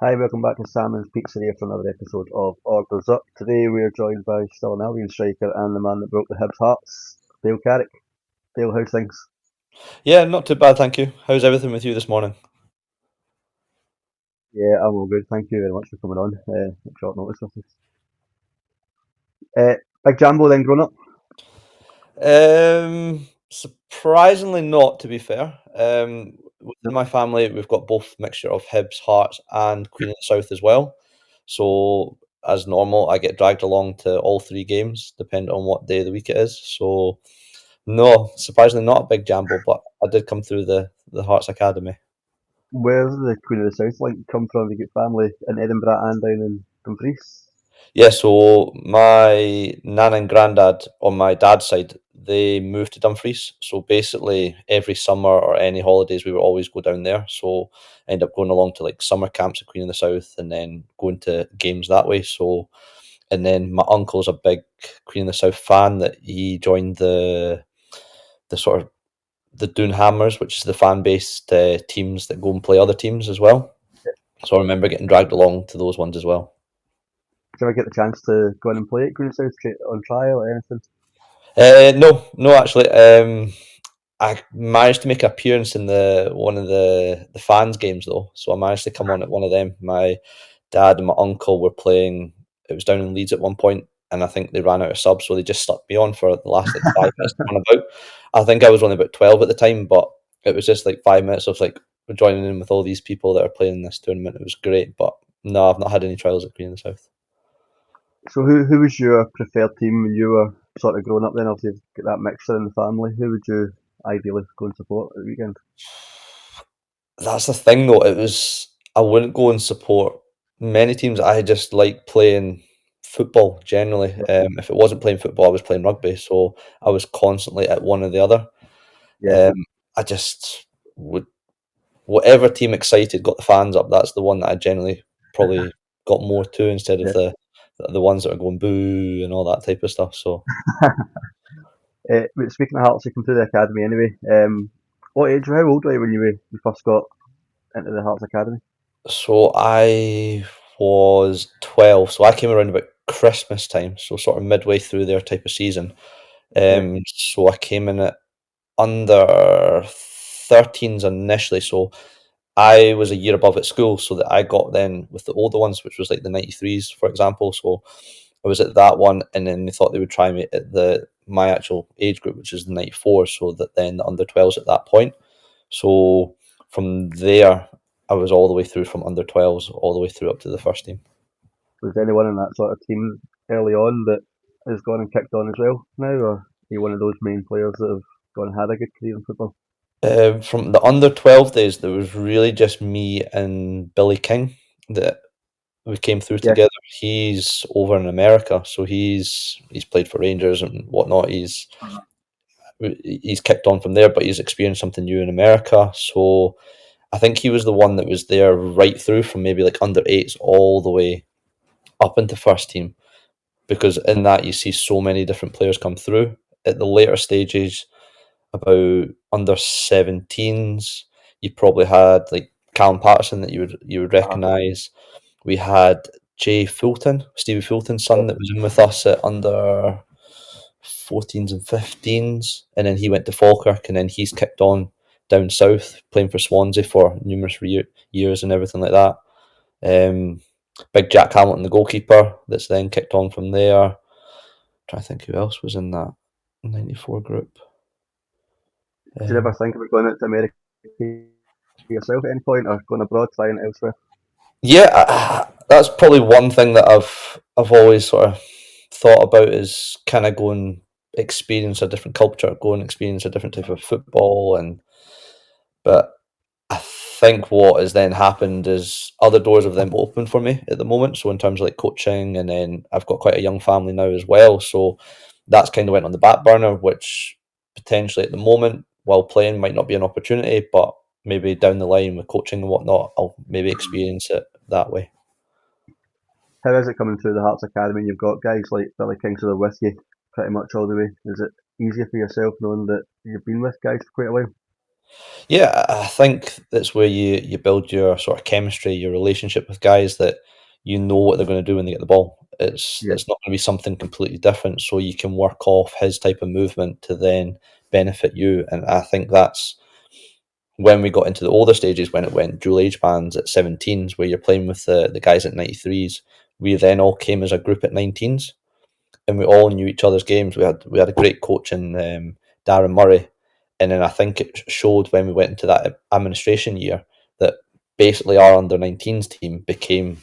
Hi, welcome back to Salmon's Pizzeria for another episode of Orders Up. Today we are joined by Stirling Albion striker and the man that broke the Hibs hearts, Dale Carrick. Dale, how's things? Yeah, not too bad, thank you. How's everything with you this morning? Yeah, I'm all good. Thank you very much for coming on at short notice with us. Big Jambo then grown up? Surprisingly not, to be fair. Within No. my family, we've got both mixture of Hibs, Hearts, and Queen of the South as well. So, as normal, I get dragged along to all three games, depending on what day of the week it is. So, no, surprisingly not a big jambo, but I did come through the Hearts Academy. Where's the Queen of the South link come from? You get family in Edinburgh and down in Dumfries? Yeah, so my nan and granddad on my dad's side, they moved to Dumfries. So basically, every summer or any holidays, we would always go down there. So I end up going along to like summer camps at Queen of the South and then going to games that way. So, and then my uncle's a big Queen of the South fan that he joined the sort of the Doon Hammers, which is the fan based teams that go and play other teams as well. So I remember getting dragged along to those ones as well. Did you ever get the chance to go in and play at Queen of the South on trial or anything? No, no, actually. I managed to make an appearance in the one of the fans games though, so I managed to come on at one of them. My dad and my uncle were playing. It was down in Leeds at one point, and I think they ran out of subs, so they just stuck me on for the last like 5 minutes to run about. I think I was only about 12 at the time, but it was just like 5 minutes of like joining in with all these people that are playing in this tournament. It was great, but no, I've not had any trials at Green in the South. So who was your preferred team when you were sort of growing up then? Obviously, you've got that mixture in the family. Who would you ideally go and support at the weekend? That's the thing though. It was I wouldn't go and support many teams. I just like playing football generally. If it wasn't playing football, I was playing rugby. So I was constantly at one or the other. Yeah, Um, I just would whatever team excited got the fans up. That's the one that I generally probably got more to instead of yeah. the ones that are going boo and all that type of stuff. So But speaking of Hearts, you come through the academy anyway. What age, how old were you when you first got into the Hearts Academy? so I was 12. So I came around about Christmas time. So sort of midway through their type of season. Yeah. So I came in at under 13s initially, so I was a year above at school, so that I got then with the older ones, which was like the 93s, for example. So I was at that one, and then they thought they would try me at the my actual age group, which is the 94, so that then the under 12s at that point. So from there, I was all the way through from under 12s all the way through up to the first team. Was there anyone in that sort of team early on that has gone and kicked on as well now, or are you one of those main players that have gone and had a good career in football? From the under 12 days, there was really just me and Billy King that we came through Yeah. together. He's over in America, so he's played for Rangers and whatnot. He's kicked on from there, but he's experienced something new in America. So I think he was the one that was there right through from maybe like under eights all the way up into first team, because in that you see so many different players come through. At the later stages, about under 17s, you probably had like Callum Patterson that you would Uh, recognise. We had Jay Fulton, Stevie Fulton's son, that was in with us at under 14s and 15s, and then he went to Falkirk, and then he's kicked on down south, playing for Swansea for numerous years and everything like that. Um, Big Jack Hamilton, the goalkeeper, that's then kicked on from there. Trying to think who else was in that 94 group. did you ever Um, think about going out to America yourself at any point, or going abroad, trying elsewhere? yeah, that's probably one thing that I've always sort of thought about is kind of go and experience a different culture, go and experience a different type of football, and but I think what has then happened is other doors have then opened for me at the moment. So in terms of like coaching, and then I've got quite a young family now as well, so that's kind of went on the back burner, which potentially at the moment while playing might not be an opportunity, but maybe down the line with coaching and whatnot, I'll maybe experience it that way. How is it coming through the Hearts Academy and you've got guys like Billy King sort of with you pretty much all the way? Is it easier for yourself knowing that you've been with guys for quite a while? Yeah, I think that's where you build your sort of chemistry, your relationship with guys that you know what they're going to do when they get the ball. Yeah, It's not going to be something completely different, so you can work off his type of movement to then benefit you. And I think that's when we got into the older stages, when it went dual age bands at 17s, where you're playing with the guys at 93s. We then all came as a group at 19s, and we all knew each other's games. We had a great coach in Darren Murray, and then I think it showed when we went into that administration year that basically our under 19s team became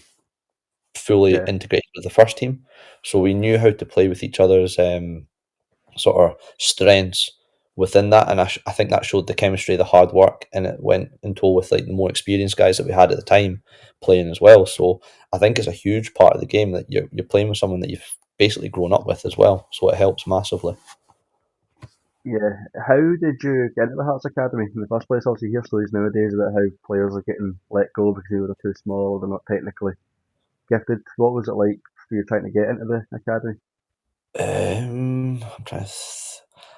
fully yeah, integrated with the first team. So we knew how to play with each other's sort of strengths within that, and I think that showed the chemistry, the hard work, and it went in tow with like the more experienced guys that we had at the time playing as well. So I think it's a huge part of the game that you're playing with someone that you've basically grown up with as well. So it helps massively. yeah. How did you get into the Hearts Academy in the first place? Obviously, you hear stories nowadays about how players are getting let go because they were too small, they're not technically gifted. What was it like for you trying to get into the academy? I'm trying to.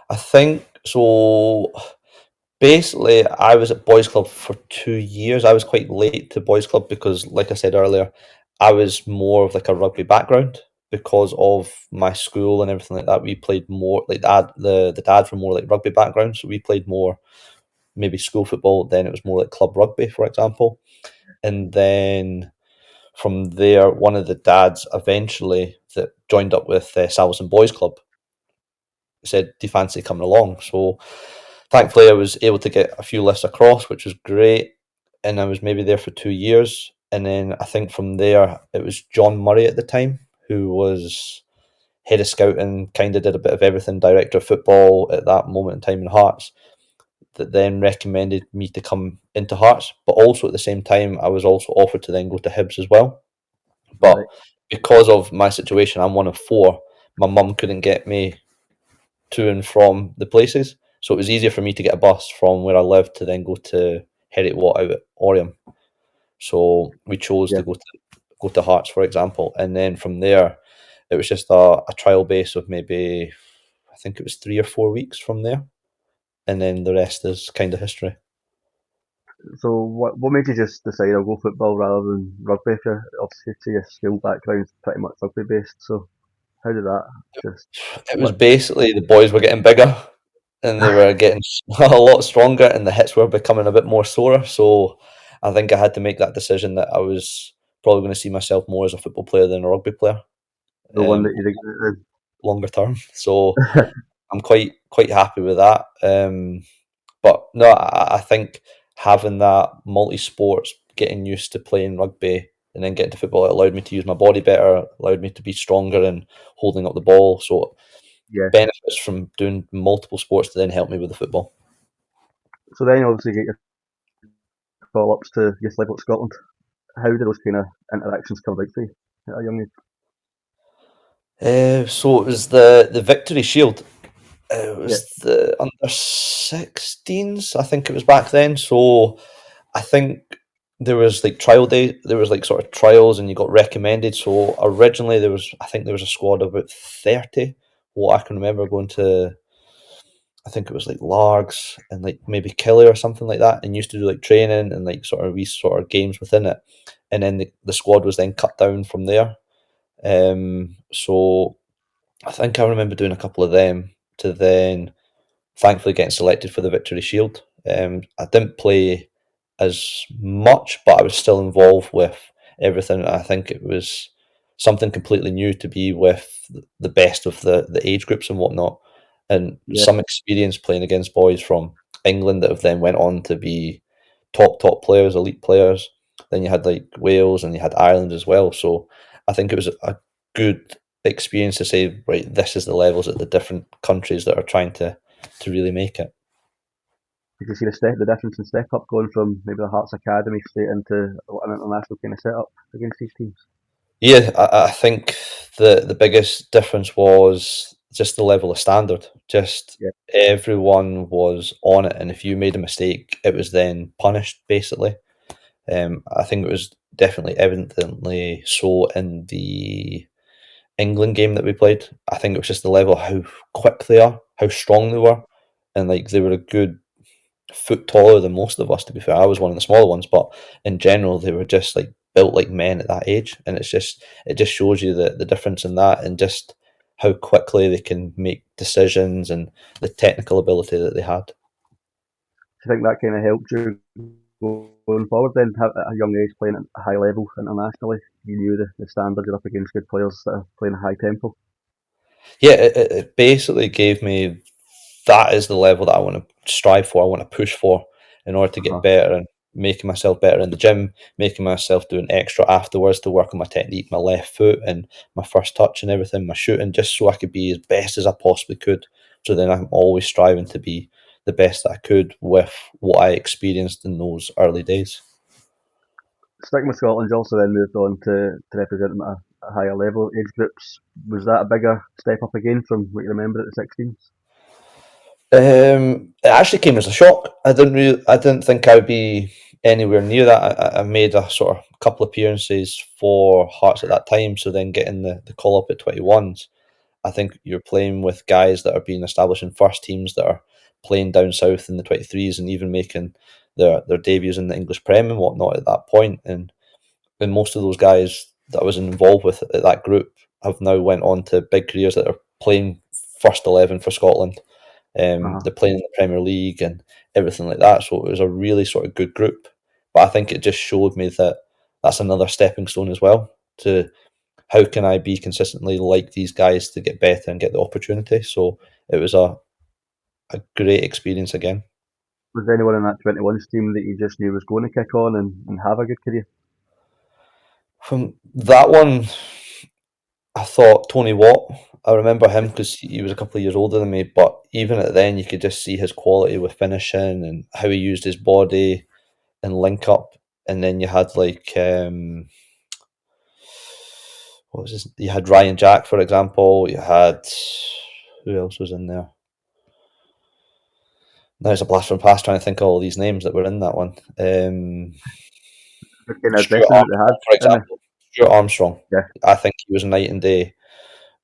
I think so. Basically, I was at boys' club for 2 years. I was quite late to boys' club because, like I said earlier, I was more of like a rugby background because of my school and everything like that. We played more like the dad from more like rugby background, so we played more maybe school football. Then it was more like club rugby, for example, and then from there, one of the dads eventually that joined up with Salvation Boys Club said, "Do you fancy coming along?" So thankfully, I was able to get a few lifts across, which was great. And I was maybe there for 2 years. And then I think from there, it was John Murray at the time, who was head of scouting, kind of did a bit of everything, director of football at that moment in time in Hearts, that then recommended me to come into Hearts. But also at the same time, I was also offered to then go to Hibs as well. But Right. because of my situation, I'm one of four. My mum couldn't get me to and from the places. So it was easier for me to get a bus from where I lived to then go to Heriot Watt out at Oriam. So we chose Yeah. to go to Hearts, for example, and then from there, it was just a trial base of maybe I think it was 3 or 4 weeks from there, and then the rest is kind of history. So what made you just decide I'll go football rather than rugby? If you obviously see your school background's pretty much rugby based. So how did that just It was flip? basically the boys were getting bigger and they were getting a lot stronger, and the hits were becoming a bit more sore. So I think I had to make that decision that I was probably going to see myself more as a football player than a rugby player, The one that you regretted? longer term. So I'm quite happy with that. But no, I think having that multi sports, getting used to playing rugby and then getting to football, it allowed me to use my body better, allowed me to be stronger and holding up the ball. So Yeah. benefits from doing multiple sports to then help me with the football. So then you obviously get your call ups to youth level at Scotland. How did those kind of interactions come about for you at a young age? So it was the Victory Shield. It Yeah, was the under 16s, I think it was back then. So I think there was like trial day, there was like sort of trials, and you got recommended. So originally I think there was a squad of about 30. What I can remember going to, I think it was like Largs and like maybe Kelly or something like that, and used to do like training and like sort of wee sort of games within it. And then the squad was then cut down from there. So I think I remember doing a couple of them to then thankfully getting selected for the Victory Shield. I didn't play as much, but I was still involved with everything. I think it was something completely new to be with the best of the age groups and whatnot, and yeah. some experience playing against boys from England that have then went on to be top players, elite players. Then you had like Wales and you had Ireland as well. So I think it was a good experience to say, right, this is the levels at the different countries that are trying to really make it. Did you see the difference in step up going from maybe the Hearts Academy straight into an international kind of setup against these teams? Yeah, I think the biggest difference was just the level of standard. Just Yeah, everyone was on it, and if you made a mistake, it was then punished. Basically, I think it was definitely evidently so in the England game that we played. I think it was just the level of how quick they are, how strong they were, and like they were a good. foot taller than most of us. To be fair, I was one of the smaller ones, but in general, they were just like built like men at that age, and it just shows you the difference in that, and just how quickly they can make decisions and the technical ability that they had. Do you think that kind of helped you going forward then, at a young age, playing at a high level internationally? You knew the standards, you're up against good players that are playing a high tempo. Yeah, it basically gave me that is the level that I want to strive for. I want to push for in order to get Uh-huh. better, and making myself better in the gym, making myself doing extra afterwards to work on my technique, my left foot, and my first touch and everything, my shooting, just so I could be as best as I possibly could. So then I'm always striving to be the best that I could with what I experienced in those early days. Sticking with Scotland, you also then moved on to represent them at a higher level age groups. Was that a bigger step up again from what you remember at the 16s? It actually came as a shock. I didn't think I would be anywhere near that. I made a sort of couple of appearances for Hearts at that time, so then getting the call up at 21s, I think you're playing with guys that are being established in first teams that are playing down south in the 23s, and even making their debuts in the English Prem and whatnot at that point. And most of those guys that I was involved with at that group have now went on to big careers that are playing first 11 for Scotland. Uh-huh. They're playing in the Premier League and everything like that. So it was a really sort of good group. But I think it just showed me that that's another stepping stone as well, to how can I be consistently like these guys to get better and get the opportunity. So it was a great experience again. Was there anyone in that 21s team that you just knew was going to kick on and have a good career? From that one, I thought Tony Watt. I remember him because he was a couple of years older than me, but even at then, you could just see his quality with finishing and how he used his body and link up. And then you had like what was his? You had Ryan Jack, for example. You had who else was in there? Now it's a blast from the past trying to think of all these names that were in that one. The kind of Stuart addressing that they Armstrong, for had in there. example. Stuart Armstrong. Yeah. I think he was night and day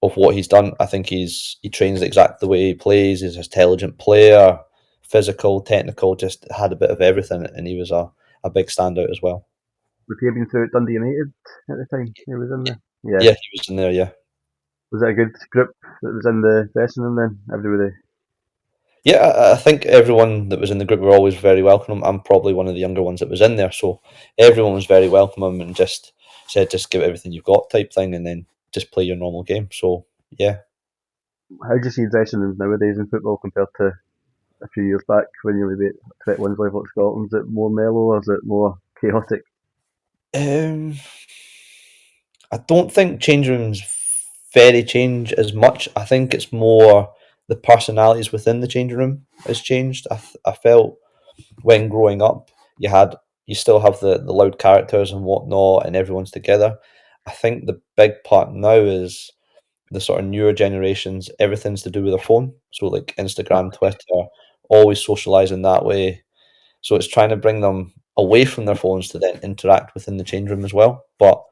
of what he's done. I think he trains exactly the way he plays. He's an intelligent player, physical, technical, just had a bit of everything, and he was a big standout as well. Would he have been through at Dundee United at the time he was in there? Yeah. Yeah, he was in there. Yeah, Was it a good group that was in the dressing room then? Everybody. yeah. I think everyone that was in the group were always very welcome. I'm probably one of the younger ones that was in there, so everyone was very welcome and just said, "Just give it everything you've got," type thing, and then just play your normal game. So yeah. How do you see dressing rooms nowadays in football compared to a few years back when you were maybe at 21s level at Scotland? Is it more mellow or is it more chaotic? Um, I don't think change rooms very change as much. I think it's more the personalities within the change room has changed. I felt when growing up, you still have the loud characters and whatnot, and everyone's together. I think the big part now is the sort of newer generations. Everything's to do with their phone, so like Instagram, Twitter, always socializing that way. So it's trying to bring them away from their phones to then interact within the change room as well. But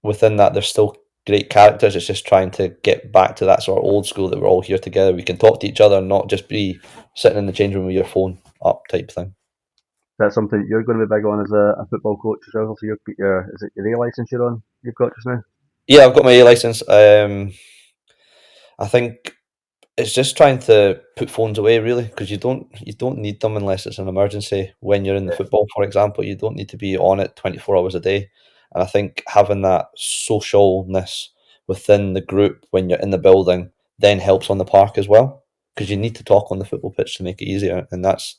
within that, there's still great characters. It's just trying to get back to that sort of old school that we're all here together. We can talk to each other and not just be sitting in the change room with your phone up type thing. That's something you're going to be big on as a football coach as well. So is it your A license you're on? You've got just now. Yeah, I've got my A license. I think it's just trying to put phones away really, because you don't need them unless it's an emergency. When you're in the Yeah. football, for example, you don't need to be on it 24 hours a day. And I think having that socialness within the group when you're in the building then helps on the park as well, because you need to talk on the football pitch to make it easier. And that's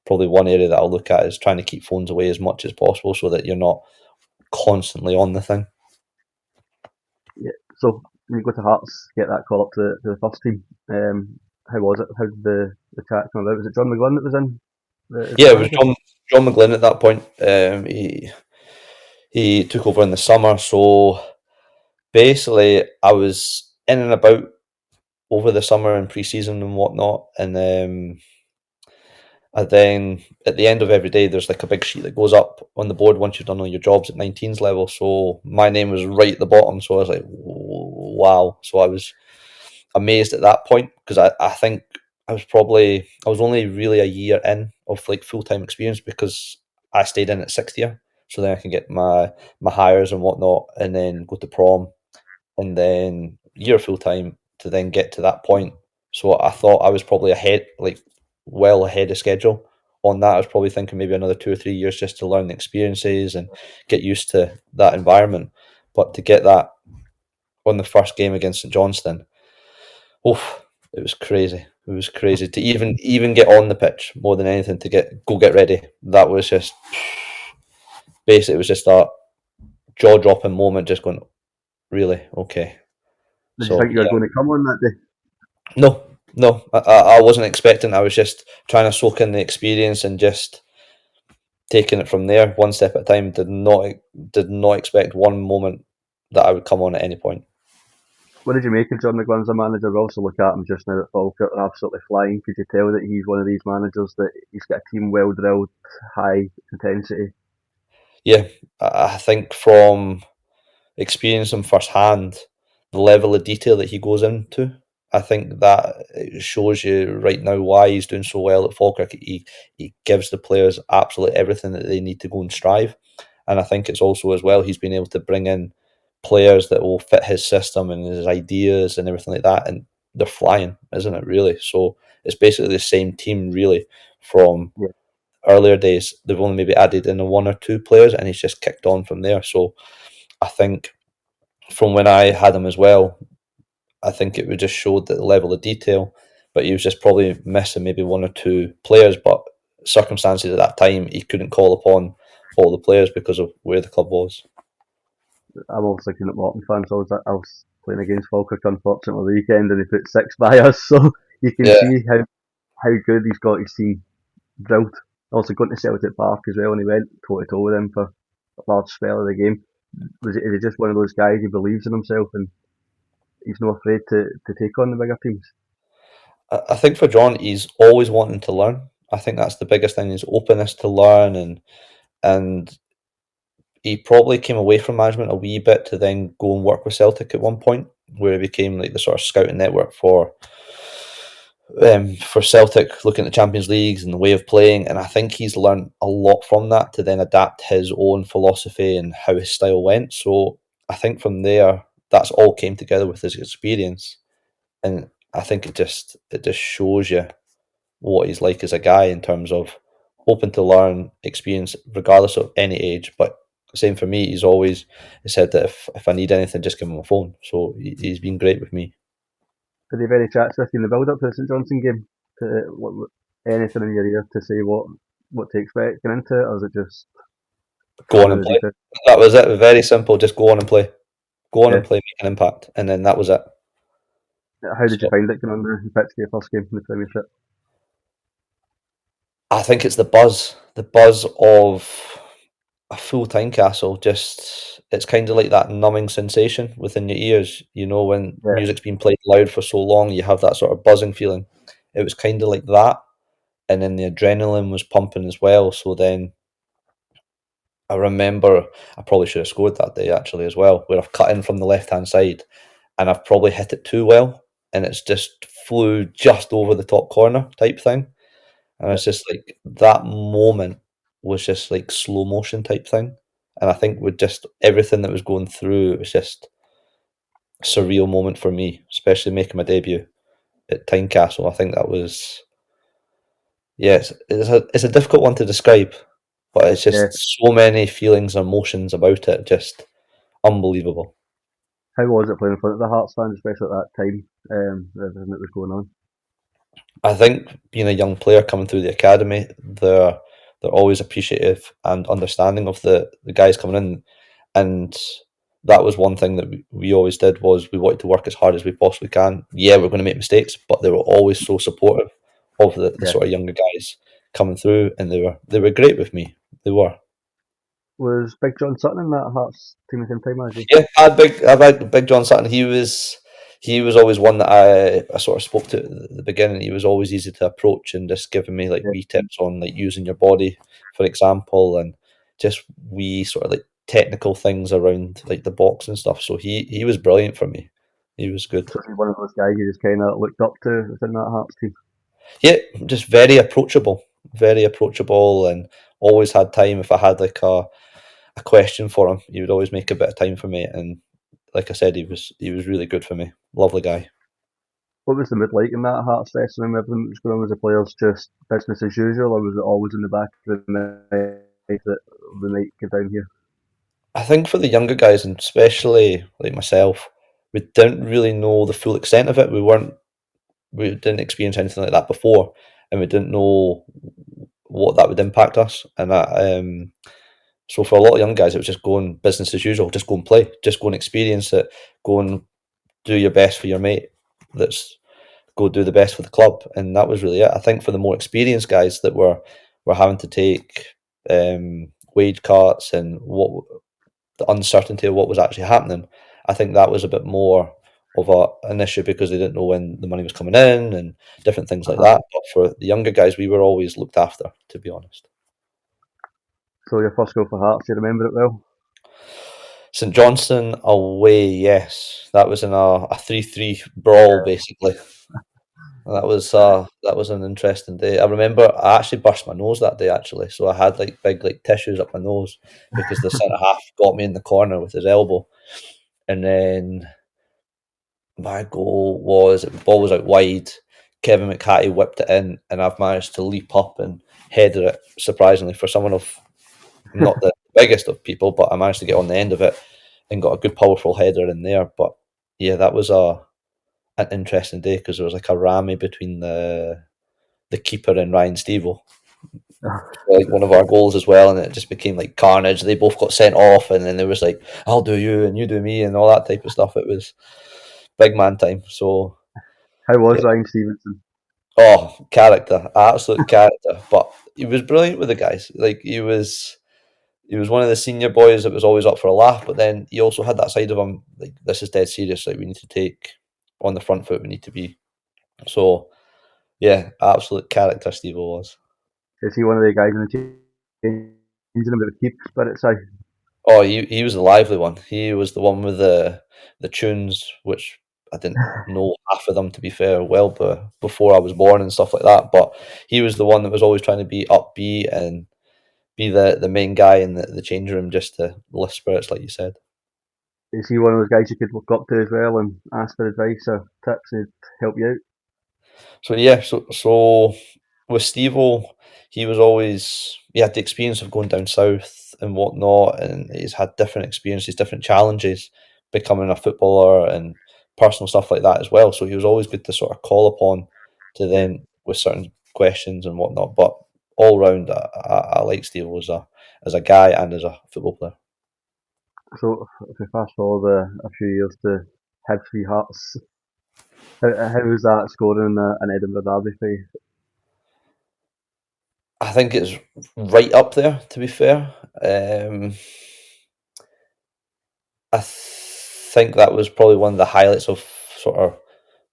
probably one area that I'll look at, is trying to keep phones away as much as possible so that you're not constantly on the thing. Yeah. So when you go to Hearts, get that call up to the first team. How was it? How did the chat come about? Was it John McGlynn that was in as the Yeah, it was manager? John McGlynn at that point. He took over in the summer, so basically I was in and about over the summer and pre-season and whatnot, and then at the end of every day, there's like a big sheet that goes up on the board once you've done all your jobs at 19s level. So my name was right at the bottom, so I was like, wow. So I was amazed at that point, because I think I was only really a year in of like full time experience because I stayed in at sixth year, so then I can get my hires and whatnot, and then go to prom, and then year full time to then get to that point. So I thought I was probably ahead, like well ahead of schedule on that. I was probably thinking maybe another 2 or 3 years just to learn the experiences and get used to that environment. But to get that on the first game against St Johnston, oof, it was crazy. It was crazy to even get on the pitch more than anything to get ready. That was just basically it was just that jaw dropping moment. Just going, really, okay. Did you So think you were yeah, going to come on that day? no, no, I wasn't expecting. I was just trying to soak in the experience and just taking it from there, one step at a time. Did not expect one moment that I would come on at any point. What did you make of John McGlynn as a manager? We also look at him just now at Falkirk, they're absolutely flying. Could you tell that he's one of these managers that he's got a team well drilled, high intensity? Yeah, I think from experiencing firsthand the level of detail that he goes into. I think that it shows you right now why he's doing so well at Falkirk. He gives the players absolutely everything that they need to go and strive. And I think it's also as well he's been able to bring in players that will fit his system and his ideas and everything like that. And they're flying, isn't it, really? So it's basically the same team, really, from Yeah, earlier days. They've only maybe added in one or two players and he's just kicked on from there. So I think from when I had him as well, I think it would just showed the level of detail, but he was just probably missing maybe one or two players. But circumstances at that time, he couldn't call upon all the players because of where the club was. I'm always looking at Morton fans. I was playing against Falkirk unfortunately the weekend and he put six by us, so you can Yeah, see how good he's got his team drilled. Also going to Celtic Park as well and he went toe to toe with him for a large spell of the game. Is he just one of those guys who believes in himself and he's not afraid to take on the bigger teams? I think for John, he's always wanting to learn. I think that's the biggest thing: is openness to learn, and he probably came away from management a wee bit to then go and work with Celtic at one point, where he became like the sort of scouting network for Celtic, looking at the Champions Leagues and the way of playing. And I think he's learned a lot from that to then adapt his own philosophy and how his style went. So I think from there, that's all came together with his experience, and I think it just shows you what he's like as a guy in terms of open to learn, experience, regardless of any age. But same for me, he's always said that if I need anything, just give him a phone. So he's been great with me. Did he have any chats with you in the build up to the St Johnson game? Anything in your ear to say what to expect going into it, or is it just Go thrown on in and the play. deep end? That was it. Very simple. Just go on and play. Go on Yeah. and play, make an impact, and then that was it. How did you So find it going under the pitch for your first game in the Premiership? I think it's the buzz of a full time castle. Just it's kind of like that numbing sensation within your ears. You know, when Yeah. music's been played loud for so long, you have that sort of buzzing feeling. It was kind of like that, and then the adrenaline was pumping as well. So then I remember I probably should have scored that day actually as well, where I've cut in from the left hand side and I've probably hit it too well, and it's just flew just over the top corner type thing. And Yeah. it's just like that moment was just like slow motion type thing. And I think with just everything that was going through, it was just a surreal moment for me, especially making my debut at Tynecastle. I think that was, yes, it's a difficult one to describe, but it's Yeah. just so many feelings and emotions about it, just unbelievable. How was it playing in front of the Hearts fans, especially at that time? Everything that was going on. I think being a young player coming through the academy, they're always appreciative and understanding of the guys coming in, and that was one thing that we always did was we wanted to work as hard as we possibly can. Yeah, we're going to make mistakes, but they were always so supportive of the Yeah. sort of younger guys coming through, and they were great with me. They were. Was Big John Sutton in that Hearts team at the same time as you? Yeah, I had Big John Sutton. He was always one that I sort of spoke to at the beginning. He was always easy to approach and just giving me like Yeah. wee tips on like using your body, for example, and just wee sort of like technical things around like the box and stuff. So he was brilliant for me. He was good. So he's one of those guys you just kind of looked up to within that Hearts team. Yeah, just very approachable, and always had time. If I had like a question for him, he would always make a bit of time for me. And like I said, he was really good for me. Lovely guy. What was the mood like in that Hearts dressing room? Everything that was going on, was the players just business as usual, or was it always in the back of the night that we might get down here? I think for the younger guys, and especially like myself, we didn't really know the full extent of it. We didn't experience anything like that before, and we didn't know what that would impact us. And so for a lot of young guys, it was just going business as usual, just go and play, just go and experience it, go and do your best for your mate. That's go do the best for the club, and that was really it. I think for the more experienced guys that were having to take wage cuts and what the uncertainty of what was actually happening, I think that was a bit more of an issue because they didn't know when the money was coming in and different things like Uh-huh. that. But for the younger guys, we were always looked after, to be honest. So your first goal for Hearts, do you remember it well? St Johnstone away, yes, that was in a 3-3 brawl basically. That was an interesting day. I remember I actually burst my nose that day actually, so I had like big like tissues up my nose because the centre half got me in the corner with his elbow, and then my goal was the ball was out wide. Kevin McHattie whipped it in, and I've managed to leap up and header it. Surprisingly, for someone of I'm not the biggest of people, but I managed to get on the end of it and got a good, powerful header in there. But yeah, that was a an interesting day because there was like a rammy between the keeper and Ryan Stevo, like one of our goals as well, and it just became like carnage. They both got sent off, and then there was like, "I'll do you and you do me" and all that type of stuff. It was big man time. So How yeah, was Ryan Stevenson? oh, character, absolute character. But he was brilliant with the guys. Like he was one of the senior boys that was always up for a laugh. But then he also had that side of him, like this is dead serious. Like we need to take on the front foot. We need to be so. Yeah, absolute character. Steve was. Is he one of the guys in the changing room that would keep spirits high? Oh, he was the lively one. He was the one with the tunes, which I didn't know half of them to be fair, well, but before I was born and stuff like that. But he was the one that was always trying to be upbeat and be the main guy in the change room just to lift spirits, like you said. Is he one of those guys you could look up to as well and ask for advice or tips and help you out? So yeah, so with Stevo, he was always he had the experience of going down south and whatnot, and he's had different experiences, different challenges, becoming a footballer and personal stuff like that as well. So he was always good to sort of call upon to Yeah. then with certain questions and whatnot. But all round, I like Stevo as a guy and as a football player. So if we fast forward a few years to Hibs v Hearts, how was that scoring an Edinburgh derby for you? I think it's right up there. To be fair, I think that was probably one of the highlights of sort of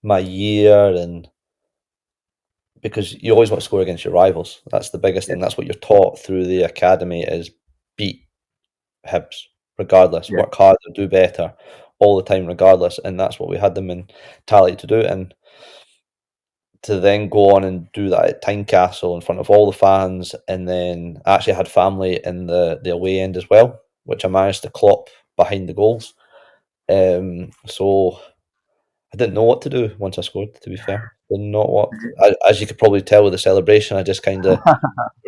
my year, and because you always want to score against your rivals. That's the biggest Yeah, thing. That's what you're taught through the academy is beat Hibs regardless. yeah. Work harder, do better all the time regardless, and that's what we had the mentality to do. And to then go on and do that at Tynecastle in front of all the fans, and then I actually had family in the away end as well, which I managed to clop behind the goals. So I didn't know what to do once I scored. To be fair, did not what. As you could probably tell with the celebration, I just kind of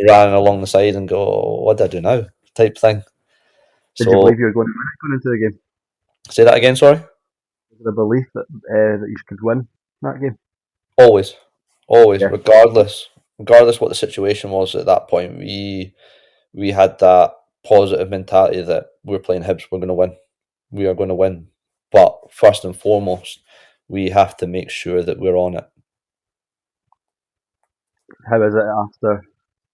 ran along the side and go, "What do I do now?" type thing. Did you So believe you were going to win it going into the game? say that again. Sorry. Was there a belief that you could win that game? Always, always, Yeah. regardless what the situation was at that point, we had that positive mentality that we're playing Hibs, we're going to win, we are going to win. But first and foremost, we have to make sure that we're on it. How is it after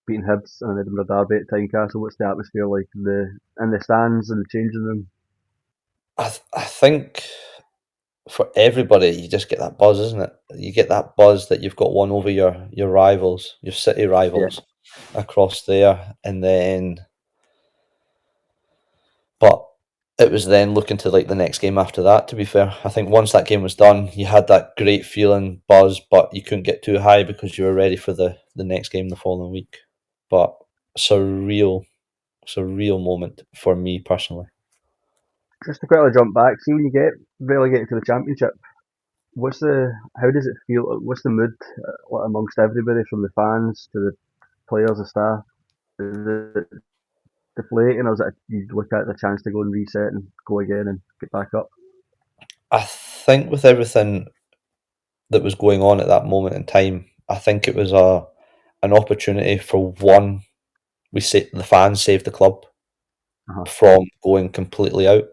beating Hibs and an Edinburgh derby at Tynecastle? What's the atmosphere like in the stands and the changing room? I think for everybody, you just get that buzz, isn't it? You get that buzz that you've got one over your rivals, your city Yeah. rivals across there, and then but. it was then looking to like the next game after that. To be fair, I think once that game was done, you had that great feeling, buzz, but you couldn't get too high because you were ready for the next game the following week. But surreal, surreal moment for me personally. Just to quickly jump back, see when you get relegated to the Championship, how does it feel? What's the mood amongst everybody, from the fans to the players, the staff? Is it deflating, or is it you look at the chance to go and reset and go again and get back up? I think with everything that was going on at that moment in time, I think it was a an opportunity for one. We say the fans saved the club Uh-huh. from going completely out,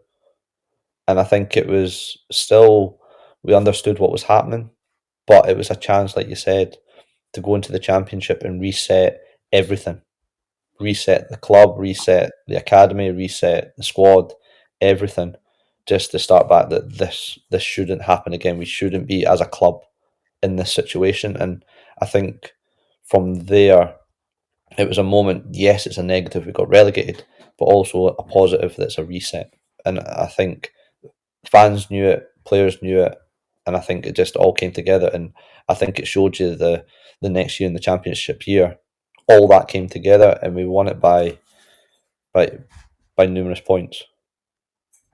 and I think it was still we understood what was happening, but it was a chance, like you said, to go into the championship and reset everything, reset the club, reset the academy, reset the squad, everything, just to start back. That this shouldn't happen again. We shouldn't be as a club in this situation, and I think from there it was a moment. Yes, it's a negative. We got relegated, but also a positive. That's a reset, and I think fans knew it, players knew it, and I think it just all came together. And I think it showed you the next year in the championship year, all that came together, and we won it by by numerous points.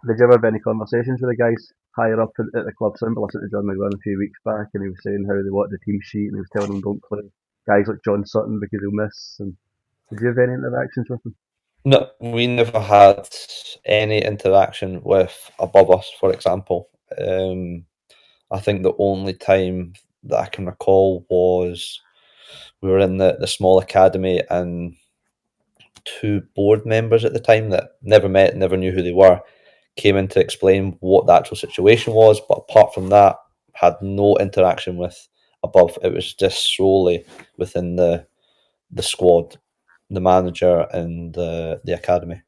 Did you ever have any conversations with the guys higher up at the club? So I listened to John McGlynn a few weeks back, and he was saying how they wanted the team sheet, and he was telling them don't play guys like John Sutton because he'll miss. And did you have any interactions with him? No, we never had any interaction with above us, for example. I think the only time that I can recall was we were in the small academy, and two board members at the time that never met, never knew who they were, came in to explain what the actual situation was. But apart from that, had no interaction with above. It was just solely within the squad, the manager, and the academy.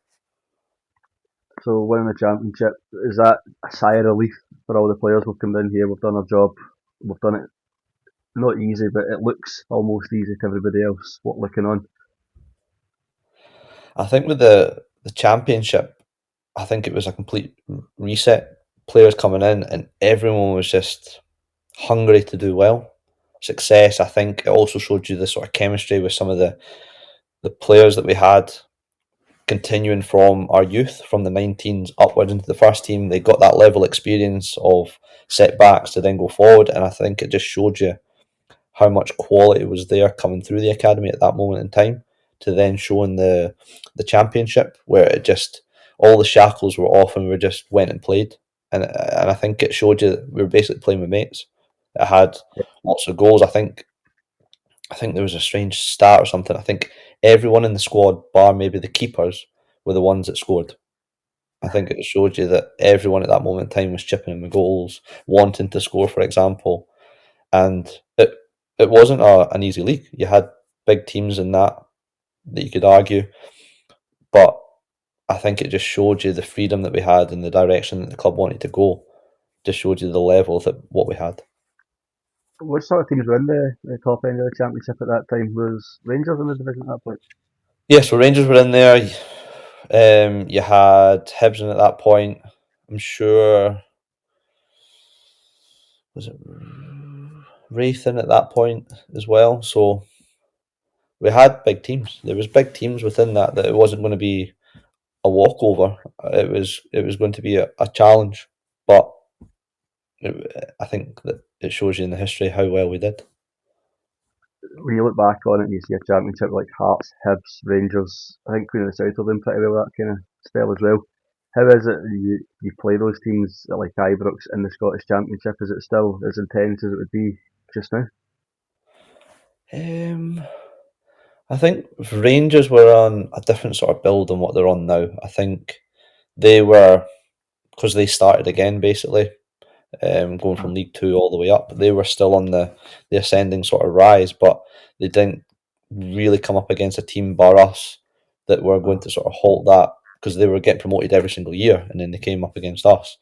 So winning the championship, is that a sigh of relief for all the players? We've come in here, we've done our job, we've done it not easy, but it looks almost easy to everybody else. What looking on? I think with the championship, I think it was a complete reset. Players coming in, and everyone was just hungry to do well. Success. I think it also showed you the sort of chemistry with some of the players that we had continuing from our youth, from the 19s upwards into the first team. They got that level experience of setbacks to then go forward, and I think it just showed you how much quality was there coming through the academy at that moment in time to then showing the championship where it just all the shackles were off and we just went and played. And I think it showed you that we were basically playing with mates. It had lots of goals. I think there was a strange stat or something. I think everyone in the squad, bar maybe the keepers, were the ones that scored. I think it showed you that everyone at that moment in time was chipping in with goals, wanting to score, for example. And it wasn't an easy league. You had big teams in that you could argue, but I think it just showed you the freedom that we had and the direction that the club wanted to go. Just showed you the level that what we had. What sort of teams were in the top end of the championship at that time? Was Rangers in the division at that point? Yeah, so Rangers were in there. You had Hibs in at that point. I'm sure was it Wraithen at that point as well. So we had big teams. There was big teams within that it wasn't going to be a walkover. It was going to be a challenge, but I think that it shows you in the history how well we did. When you look back on it and you see a championship like Hearts, Hibs, Rangers, I think Queen of the South have done pretty well that kind of spell as well. How is it you play those teams like Ibrox in the Scottish Championship? Is it still as intense as it would be just now? Um, I think Rangers were on a different sort of build than what they're on now. I think they were because they started again basically, going Uh, from League Two all the way up. They were still on the ascending sort of rise, but they didn't really come up against a team bar us that were going uh, to sort of halt that because they were getting promoted every single year, and then they came up against us.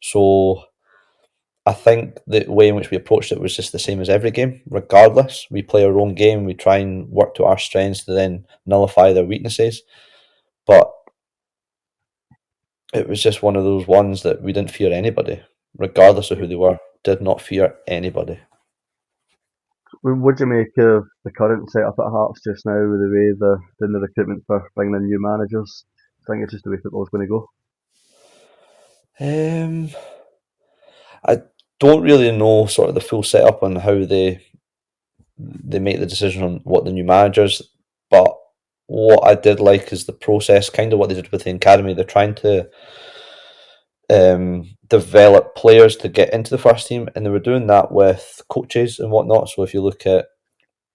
So I think the way in which we approached it was just the same as every game. Regardless, we play our own game. We try and work to our strengths to then nullify their weaknesses. But it was just one of those ones that we didn't fear anybody, regardless of who they were. Did not fear anybody. What do you make of the current setup at Hearts just now, with the way they're doing the recruitment for bringing in new managers? I think it's just the way football's going to go. Um, I don't really know sort of the full setup on how they make the decision on what the new managers, but what I did like is the process, kind of what they did with the academy. They're trying to develop players to get into the first team, and they were doing that with coaches and whatnot. So if you look at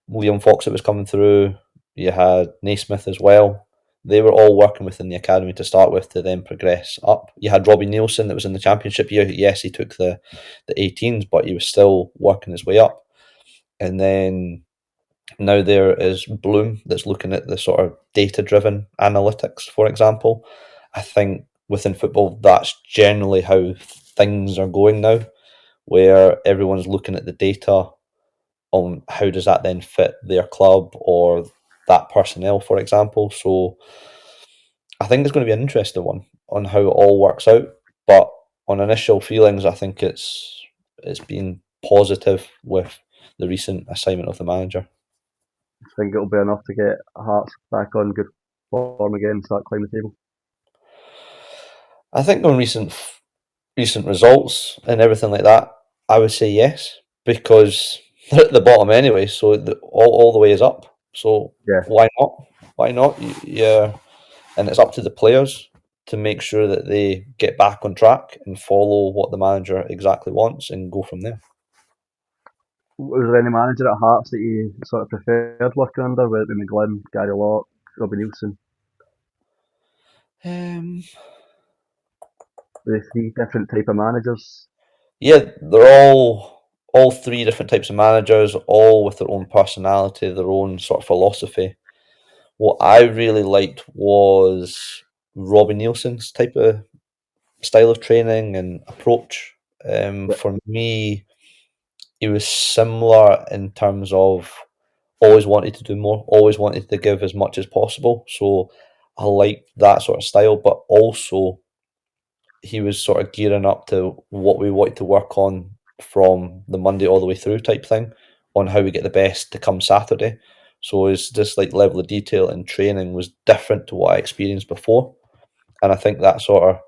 Liam Fox that was coming through, you had Naismith as well. They were all working within the academy to start with to then progress up. You had Robbie Nielsen that was in the championship year. Yes, he took the 18s, but he was still working his way up. And then now there is Bloom that's looking at the sort of data driven analytics, for example. I think within football, that's generally how things are going now, where everyone's looking at the data on how does that then fit their club or that personnel, for example. So I think it's going to be an interesting one on how it all works out. But on initial feelings, I think it's been positive with the recent assignment of the manager. I think it'll be enough to get Hearts back on good form again and start climbing the table. I think on recent results and everything like that, I would say yes because they're at the bottom anyway. So all the way is up. So Yeah. why not? Why not? Yeah, and it's up to the players to make sure that they get back on track and follow what the manager exactly wants and go from there. Was there any manager at Hearts that you sort of preferred working under, whether it be McGlynn, Gary Locke, Robbie Nielsen? Um, The three different type of managers. yeah, they're all three different types of managers, all with their own personality, their own sort of philosophy. What I really liked was Robbie Nielsen's type of style of training and approach. Yeah. For me, he was similar in terms of always wanted to do more, always wanted to give as much as possible. So I liked that sort of style, but also he was sort of gearing up to what we wanted to work on from the Monday all the way through type thing on how we get the best to come Saturday. So it's just like level of detail and training was different to what I experienced before. And I think that sort of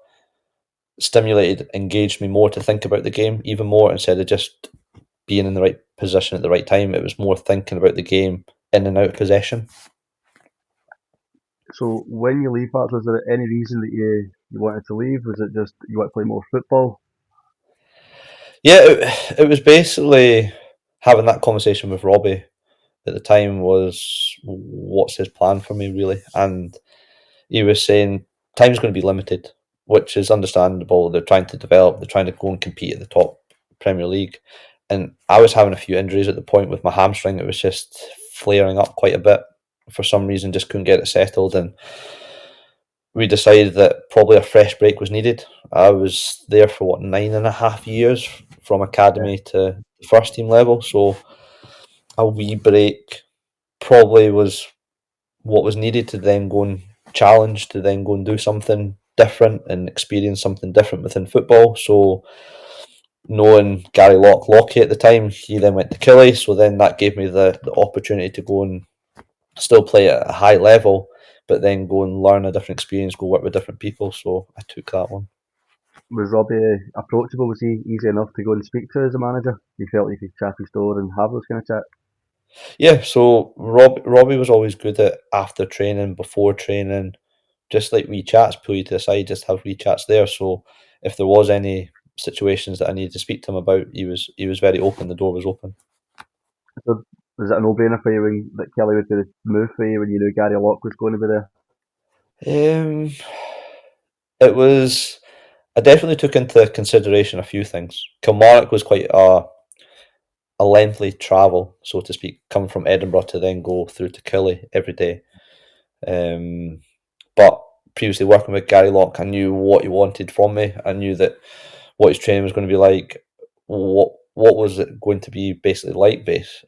stimulated, engaged me more to think about the game even more instead of just being in the right position at the right time. It was more thinking about the game in and out of possession. So when you leave Hearts, was there any reason that you wanted to leave? Was it just you want to play more football? Yeah, it was basically having that conversation with Robbie at the time was what's his plan for me really, and he was saying time's going to be limited, which is understandable. They're trying to develop, they're trying to go and compete at the top Premier League, and I was having a few injuries at the point with my hamstring. It was just flaring up quite a bit for some reason, just couldn't get it settled, and we decided that probably a fresh break was needed. I was there for what 9.5 years from Yeah. academy to first team level, so a wee break probably was what was needed to then go and challenge, to then go and do something different and experience something different within football. So knowing Gary Lockie at the time, he then went to Killie, so then that gave me the opportunity to go and still play at a high level, but then go and learn a different experience, go work with different people. So I took that one. Was Robbie approachable? Was he easy enough to go and speak to as a manager? You felt you could chat his door and have those kind of chat? Yeah, so Robbie was always good at after training, before training, just like wee chats, pull you to the side, just have wee chats there. So if there was any situations that I needed to speak to him about, he was very open. The door was open. So was it a no-brainer for you when that Kelly would be the move for you when you knew Gary Locke was going to be there? Um, it was. I definitely took into consideration a few things. Kilmarnock was quite a lengthy travel, so to speak, coming from Edinburgh to then go through to Killie every day. Um, but previously working with Gary Locke, I knew what he wanted from me. I knew that what his training was going to be like, what was it going to be basically like base.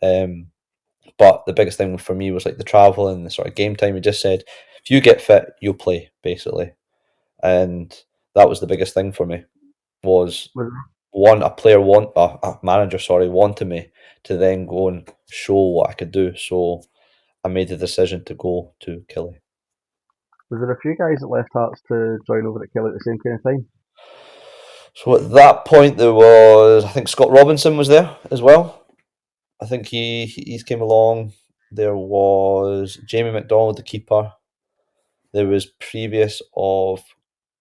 But the biggest thing for me was like the travel and the sort of game time. He just said, if you get fit, you'll play basically, and that was the biggest thing for me. Was Was, one a manager, sorry, wanted me to then go and show what I could do. So I made the decision to go to Killie. was there a few guys that left Hearts to join over at Kelly at the same kind of time? So at that point, there was, I think Scott Robinson was there as well. I think he's came along. There was Jamie McDonald, the keeper. There was previous of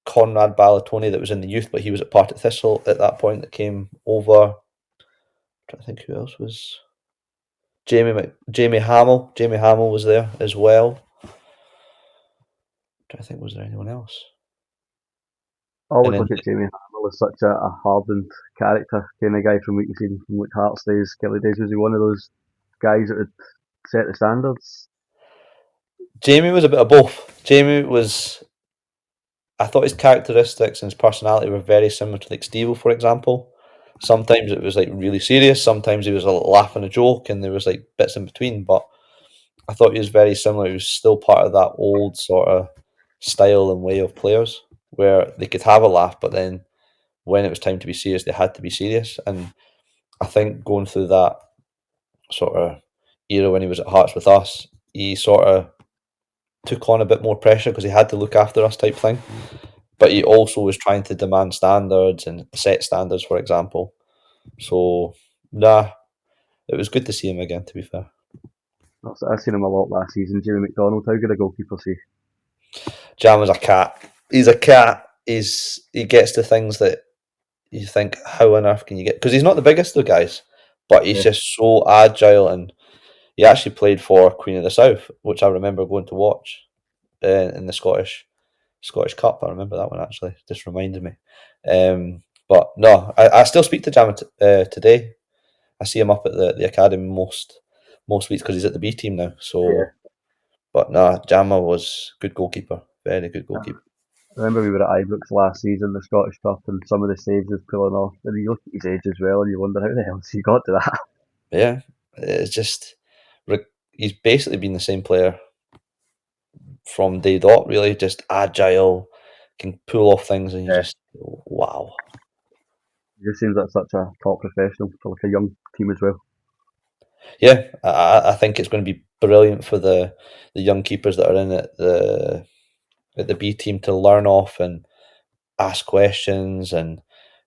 Conrad Ballatoni that was in the youth, but he was at Partick Thistle at that point that came over. I'm trying to think who else was Jamie Hamill. Jamie Hamill was there as well. I'm trying to think, was there anyone else? I And always then look at Jamie Hamill as such a hardened character kind of guy from what you've seen from like Hearts days, Kelly days. Was he one of those guys that would set the standards? Jamie was a bit of both. Jamie was, I thought his characteristics and his personality were very similar to like Steve, for example. Sometimes it was like really serious. Sometimes he was a laugh and a joke, and there was like bits in between. But I thought he was very similar. He was still part of that old sort of style and way of players where they could have a laugh, but then when it was time to be serious, they had to be serious. And I think going through that sort of era when he was at Hearts with us, he sort of took on a bit more pressure because he had to look after us type thing. But he also was trying to demand standards and set standards, for example. So, nah, it was good to see him again, to be fair. I've seen him a lot last season. Jamie McDonald, how good a goalkeeper is he? Jam is a cat. He's a cat. He gets to things that you think, how on earth can you get? Because he's not the biggest of guys, but he's Yeah, just so agile. And he actually played for Queen of the South, which I remember going to watch in the Scottish Cup. I remember that one actually. Just reminded me. But no, I still speak to Jam today. I see him up at the academy most weeks because he's at the B team now. yeah. So, but nah, Jamma was good goalkeeper, very good I goalkeeper. remember we were at Ibrox last season, the Scottish Cup, and some of the saves he was pulling off. And you look at his age as well, and you wonder how the hell he got to that. Yeah, it's just he's basically been the same player from day dot. Really, just agile, can pull off things, and you Yeah, just wow. he just seems like such a top professional for like a young team as well. Yeah, I think it's going to be brilliant for the young keepers that are in at the B team to learn off and ask questions and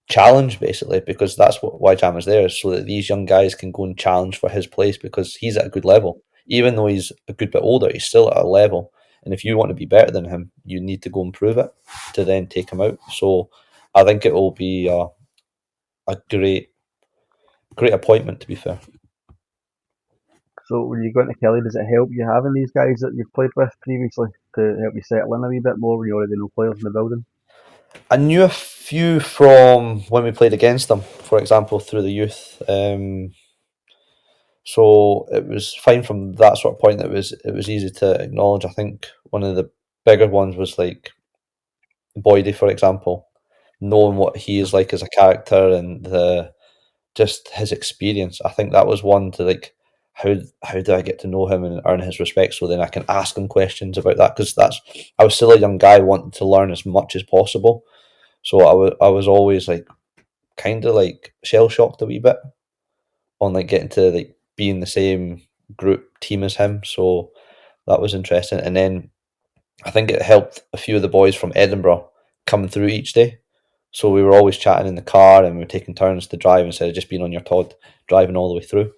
challenge basically because that's what why Jam is there is so that these young guys can go and challenge for his place because he's at a good level. Even though he's a good bit older, he's still at a level. And if you want to be better than him, you need to go and prove it to then take him out. So I think it will be a great appointment to be fair. So when you go into Kelly, does it help you having these guys that you've played with previously to help you settle in a wee bit more when you already know players in the building? I knew a few from when we played against them, for example, through the youth. So it was fine from that sort of point. It was easy to acknowledge. I think one of the bigger ones was like Boydie, for example, knowing what he is like as a character and the just his experience. I think that was one to like how do I get to know him and earn his respect so then I can ask him questions about that because that's I was still a young guy wanting to learn as much as possible. So I was always like kind of like shell shocked a wee bit on like getting to like be in the same group team as him. So that was interesting. And then I think it helped a few of the boys from Edinburgh coming through each day. So we were always chatting in the car and we were taking turns to drive instead of just being on your Todd driving all the way through.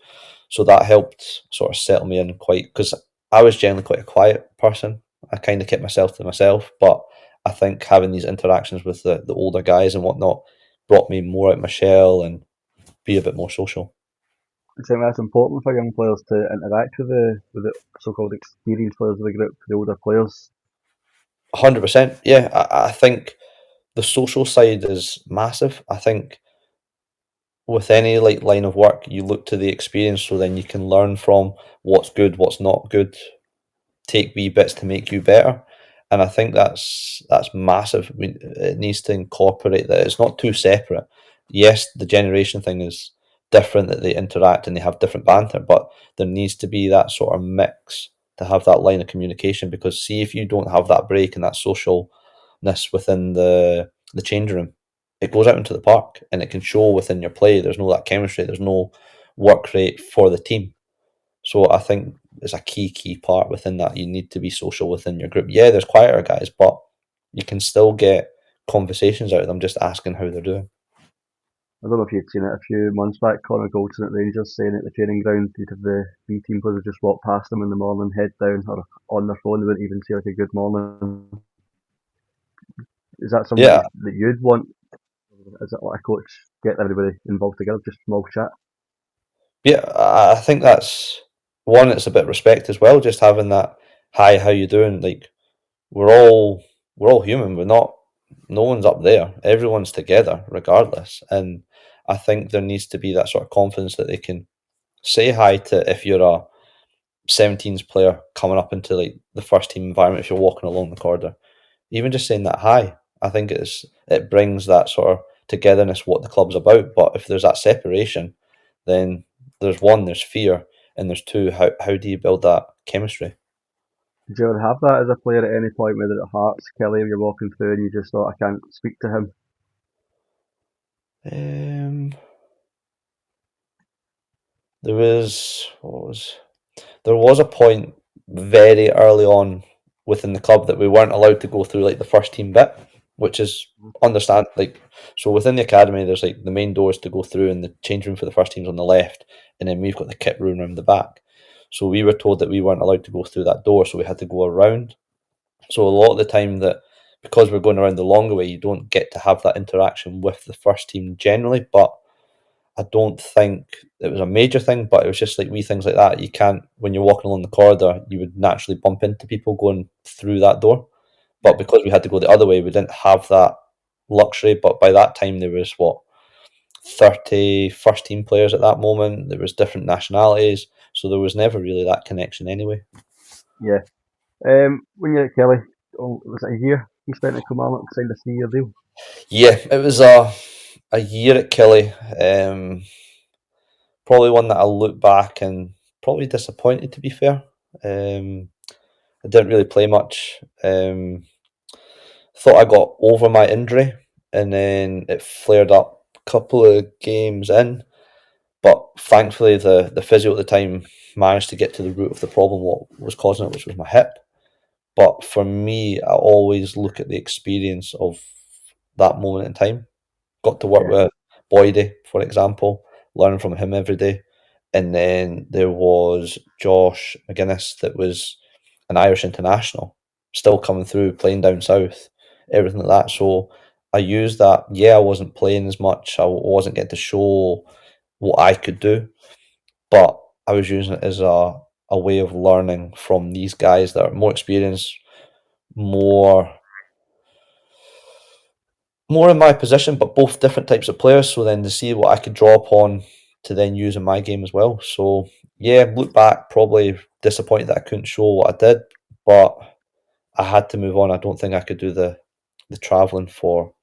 So that helped sort of settle me in quite because I was generally quite a quiet person. I kind of kept myself to myself, but I think having these interactions with the older guys and whatnot brought me more out of my shell and be a bit more social. I think that's important for young players to interact with the so-called experienced players of the group, the older players. 100%. Yeah, I think the social side is massive. I think with any like line of work, you look to the experience so then you can learn from what's good, what's not good, take wee bits to make you better. And I think that's massive. It needs to incorporate that. It's not too separate. Yes, the generation thing is different that they interact and they have different banter, but there needs to be that sort of mix to have that line of communication because see if you don't have that break and that socialness within the changing room, it goes out into the park and it can show within your play. There's no that chemistry. There's no work rate for the team. So I think it's a key part within that. You need to be social within your group. Yeah, there's quieter guys, but you can still get conversations out of them just asking how they're doing. I don't know if you'd seen it a few months back, Connor Goldson at Rangers saying at the training ground he'd have the B team players just walk past him in the morning, head down, or on their phone, they wouldn't even say like a good morning. Is that something Yeah, that you'd want? Is it like a coach getting everybody involved together, just small chat? yeah. I think that's one. It's a bit of respect as well. Just having that, hi, how you doing? Like we're all we're all human. We're not. No one's up there. Everyone's together, regardless. And I think there needs to be that sort of confidence that they can say hi to if you're a 17s player coming up into like the first team environment. If you're walking along the corridor, even just saying that hi, I think it brings that sort of togetherness what the club's about. But if there's that separation, then there's one, there's fear, and there's two, how do you build that chemistry? Did you ever have that as a player at any point, whether at Hearts, Kelly, you're walking through and you just thought, I can't speak to him? Um, there was what was there was a point very early on within the club that we weren't allowed to go through like the first team bit, which is understand like so within the academy there's like the main doors to go through and the change room for the first team's on the left, and then we've got the kit room around the back. So we were told that we weren't allowed to go through that door, so we had to go around. So a lot of the time that because we're going around the longer way, you don't get to have that interaction with the first team generally, but I don't think it was a major thing, but it was just like wee things like that. You can't, when you're walking along the corridor, you would naturally bump into people going through that door. Yeah, But because we had to go the other way, we didn't have that luxury. But by that time, there was what, 30 first team players at that moment. There was different nationalities. So there was never really that connection anyway. yeah. When you're at Kelly, oh, was it a year you spent at Kilmarnock, signed a 3-year deal? Yeah, it was a year at Killy. Probably one that I'll look back and probably disappointed, to be fair. Um, I didn't really play much. Thought I got over my injury, and then it flared up a couple of games in. But thankfully, the physio at the time managed to get to the root of the problem, what was causing it, which was my hip. But for me, I always look at the experience of that moment in time. Got to work Yeah, with Boydie, for example, learning from him every day. And then there was Josh McGuinness, that was an Irish international, still coming through, playing down south, everything like that. So I used that. Yeah, I wasn't playing as much. I wasn't getting to show what I could do, but I was using it as a way of learning from these guys that are more experienced, more more in my position, but both different types of players. So then to see what I could draw upon to then use in my game as well. So yeah, look back, probably disappointed that I couldn't show what I did, but I had to move on. I don't think I could do the travelling for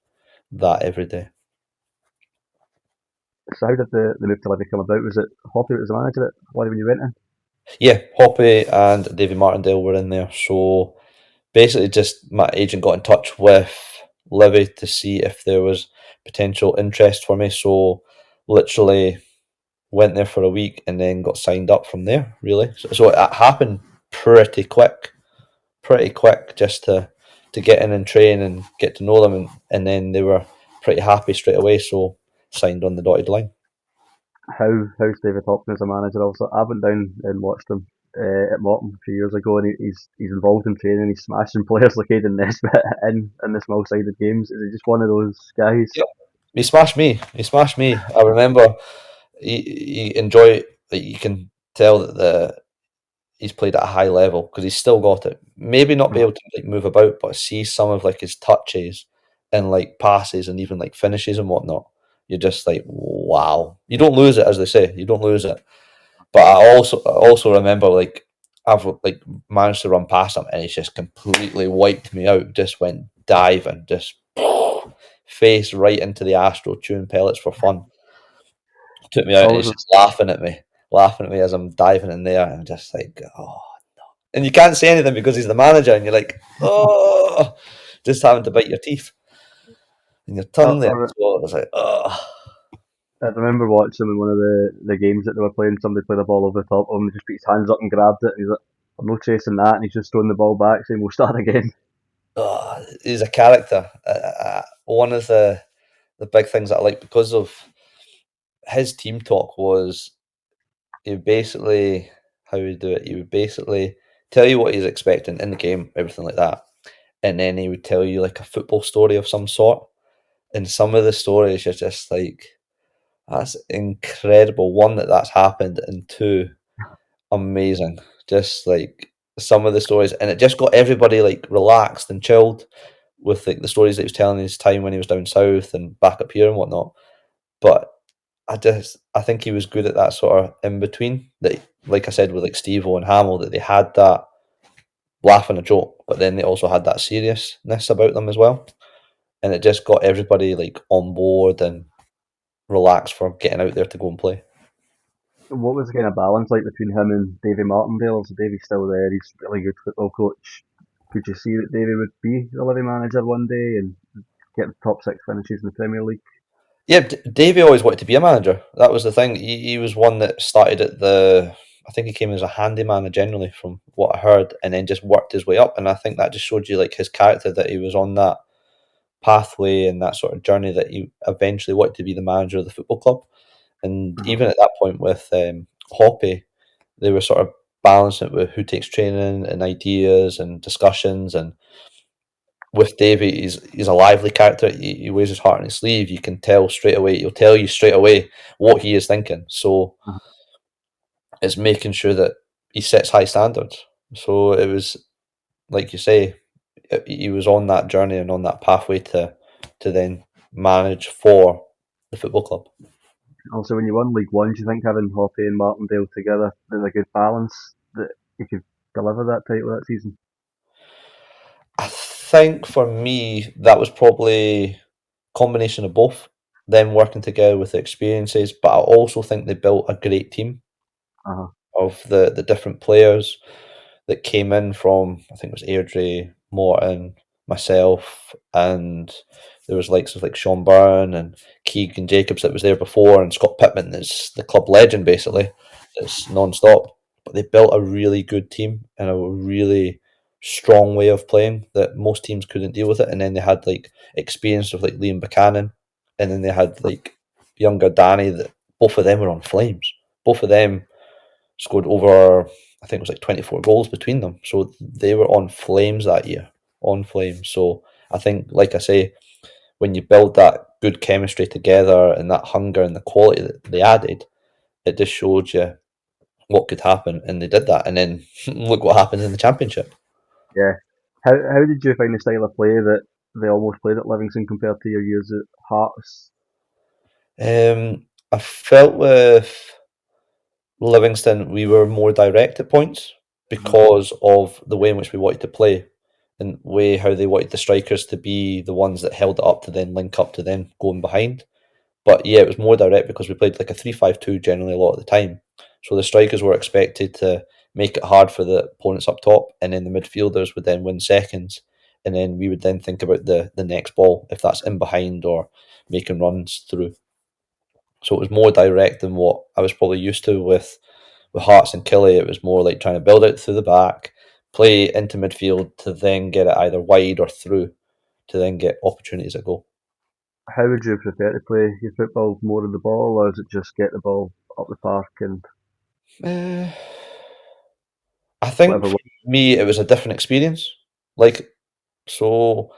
that every day. so how did the move to Livy come about? Was it Hoppy that was the manager at Livy when you went in? Yeah, Hoppy and Davy Martindale were in there. So basically, just my agent got in touch with Livy to see if there was potential interest for me. So literally went there for a week and then got signed up from there. Really, so it happened pretty quick, just to get in and train and get to know them, and then they were pretty happy straight away. So signed on the dotted line. How's David Hopkins as a manager? Also, I went down and watched him at Morton a few years ago, and he's involved in training. He's smashing players like Aiden Nesbitt in the small sided games. Is he just one of those guys? Yeah, he smashed me. He smashed me. I remember he enjoy. Like, you can tell that he's played at a high level because he's still got it. Maybe not be able to like move about, but see some of like his touches and like passes and even like finishes and whatnot. You're just like, wow. You don't lose it, as they say. You don't lose it. But I also remember like I've like managed to run past him and he's just completely wiped me out. Just went diving, just face right into the Astro, chewing pellets for fun. Took me out and Always he's just laughing at me as I'm diving in there. And I'm just like, oh. And you can't say anything because he's the manager, and you're like, oh, just having to bite your teeth. and your I, tongue there I, as well. It was like, oh, I remember watching him in one of the games that they were playing. Somebody played a ball over the top of him, and just put his hands up and grabbed it. And he's like, "I'm not chasing that," and he's just throwing the ball back, saying, "We'll start again." oh. He's a character. One of the big things that I like because of his team talk was he would basically how he would do it. He would basically tell you what he's expecting in the game, everything like that, and then he would tell you like a football story of some sort. And some of the stories are just like that's incredible. One, that's happened, and two, amazing. Just like some of the stories, and it just got everybody like relaxed and chilled with like the stories that he was telling his time when he was down south and back up here and whatnot. But I think he was good at that sort of in between. That, like I said, with like Steve-O and Hamill, that they had that laugh and a joke, but then they also had that seriousness about them as well, and it just got everybody like on board and relaxed for getting out there to go and play. What was the kind of balance like between him and Davy Martindale? So Davy's still there. He's a really good football coach. Could you see that Davy would be the Livy manager one day and get the top six finishes in the Premier League? Yeah, Davey always wanted to be a manager. That was the thing. He was one that started at the. I think he came as a handyman generally, from what I heard, and then just worked his way up. And I think that just showed you like his character, that he was on that pathway and that sort of journey, that he eventually wanted to be the manager of the football club. And Uh-huh. even at that point with Hoppy, they were sort of balancing it with who takes training and ideas and discussions. And with Davey, he's a lively character. He wears his heart on his sleeve. You can tell straight away. He'll tell you straight away what he is thinking. So Uh-huh. it's making sure that he sets high standards. So it was like you say, he was on that journey and on that pathway to then manage for the football club. Also, when you won League One, do you think having Hoppy and Martindale together is a good balance that you could deliver that title that season? I think for me that was probably combination of both them working together with the experiences, but I also think they built a great team Uh-huh. of the different players that came in from. I think it was Airdrie, Morton, myself, and there was likes of like Sean Byrne and Keegan Jacobs that was there before, and Scott Pittman is the club legend basically. It's non-stop. But they built a really good team and a really strong way of playing that most teams couldn't deal with it. And then they had like experience of like Liam Buchanan, and then they had like younger Danny. That both of them were on flames. Both of them scored over, I think it was like 24 goals between them. So they were on flames that year, on flames. So I think, like I say, when you build that good chemistry together and that hunger and the quality that they added, it just showed you what could happen, and they did that. And then look what happened in the championship. Yeah. How did you find the style of play that they almost played at Livingston compared to your years at Hearts? I felt with Livingston, we were more direct at points Uh-huh. because of the way in which we wanted to play and way how they wanted the strikers to be the ones that held it up to then link up to them going behind. But yeah, it was more direct because we played like a 3-5-2 generally a lot of the time. So the strikers were expected to make it hard for the opponents up top, and then the midfielders would then win seconds, and then we would then think about the next ball if that's in behind or making runs through. So it was more direct than what I was probably used to with Hearts and Killie. It was more like trying to build it through the back, play into midfield to then get it either wide or through to then get opportunities at goal. How would you prefer to play your football? More of the ball, or is it just get the ball up the park and Uh, I think whatever for way? me it was a different experience. Like so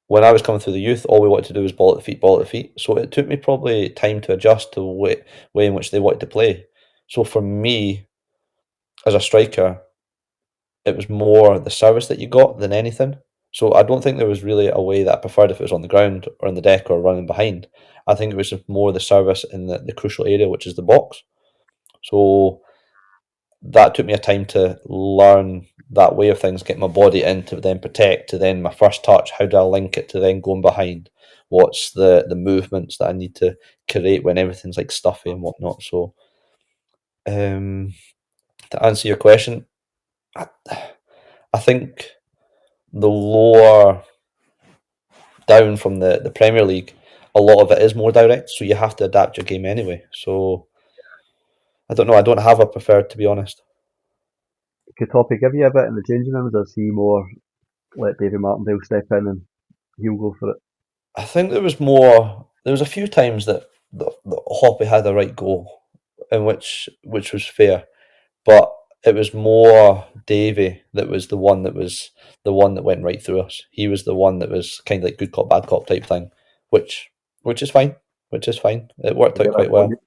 when I was coming through the youth, all we wanted to do was ball at the feet, ball at the feet. So it took me probably time to adjust to the way in which they wanted to play. So for me, as a striker, it was more the service that you got than anything. So I don't think there was really a way that I preferred if it was on the ground or on the deck or running behind. I think it was just more the service in the crucial area, which is the box. So that took me a time to learn that way of things, get my body in to then protect, to then my first touch, how do I link it to then going behind? What's the movements that I need to create when everything's like stuffy and whatnot? So um, to answer your question, I, I think the lower down from the Premier League, a lot of it is more direct, so you have to adapt your game anyway. So I don't know. I don't have a preferred, to be honest. Could Toppy give you a bit in the changing rooms, or see more let Davy Martindale step in and he'll go for it? I think there was more. There was a few times that the Hoppy had a right go, in which was fair, but it was more Davy that was the one that went right through us. He was the one that was kind of like good cop bad cop type thing, which which is fine. Which is fine. It worked Did they out ever quite go you? well.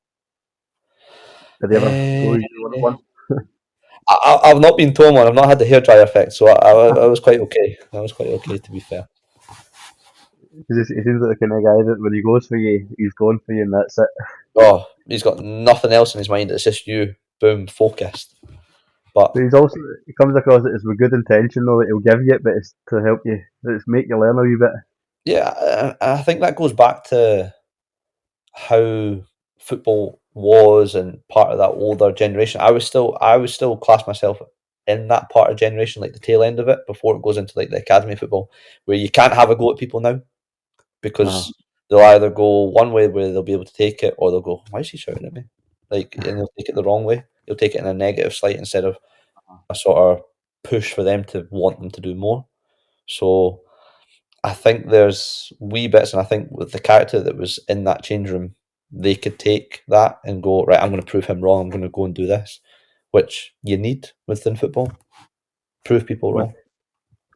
Did they ever go Eh, you one at one? I've not been torn one. I've not had the hairdryer effect, so I was quite okay. I was quite okay, to be fair. Because he seems like the kind of guy that when he goes for you, he's going for you, and that's it. Oh, he's got nothing else in his mind. It's just you, boom, focused. But But he comes across it as with good intention though that he'll give you it, but it's to help you, it's make you learn a wee bit. yeah, I think that goes back to how football was and part of that older generation. I was still class myself in that part of generation, like the tail end of it, before it goes into like the academy football, where you can't have a go at people now Uh, because they'll either go one way where they'll be able to take it, or they'll go, "Why is he shouting at me?" Like, and they'll take it the wrong way. They'll take it in a negative slight instead of a sort of push for them to want them to do more. So I think there's wee bits, and I think with the character that was in that change room, they could take that and go, right, I'm going to prove him wrong. I'm going to go and do this, which you need within football. Prove people was wrong.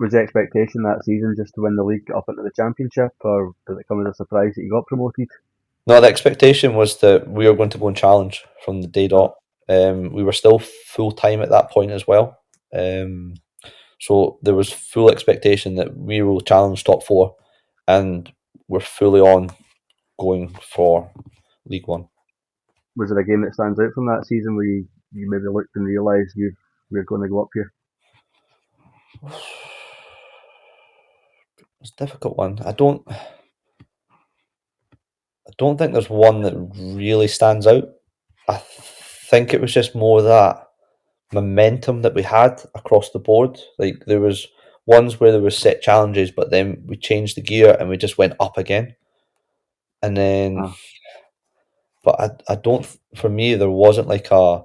was the expectation that season just to win the league, get up into the championship, or did it come as a surprise that you got promoted? No, the expectation was that we were going to go and challenge from the day Uh, dot. We were still full time at that point as well. Um, so there was full expectation that we will challenge top four, and we're fully on going for League One. was it a game that stands out from that season where you maybe looked and realised you're going to go up here? It's a difficult one. I don't think there's one that really stands out. I think it was just more that momentum that we had across the board. Like there was ones where there was set challenges, but then we changed the gear and we just went up again. And then, Uh, but I don't. For me, there wasn't like a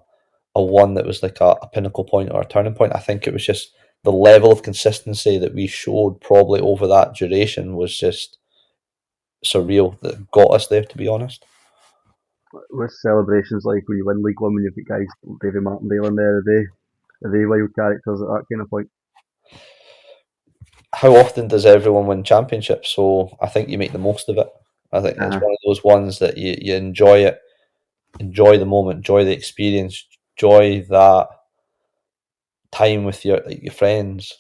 one that was like a pinnacle point or a turning point. I think it was just the level of consistency that we showed probably over that duration was just surreal that got us there. To be honest. what's celebrations like when you win League One when you've got guys like Davy Martindale in there? Are they wild characters at that kind of point? How often does everyone win championships? So I think you make the most of it. I think it's Uh, one of those ones that you enjoy it, enjoy the moment, enjoy the experience, enjoy that time with your like your friends,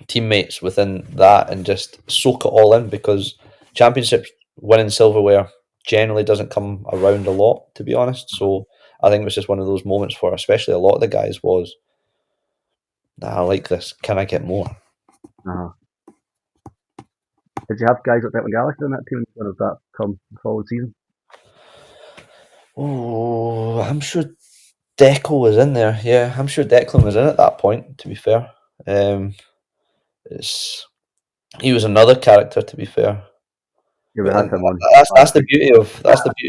teammates within that, and just soak it all in because championships winning silverware generally doesn't come around a lot, to be honest. So I think it was just one of those moments for especially a lot of the guys was, "Nah, I like this. Can I get more?" uh, did you have guys like Declan Gallagher in that team? When did that come the following season? Oh, I'm sure Deco was in there. Yeah, I'm sure Declan was in at that point. To be fair, um, it's he was another character. To be fair, Yeah, we but had and him on that's last the week. beauty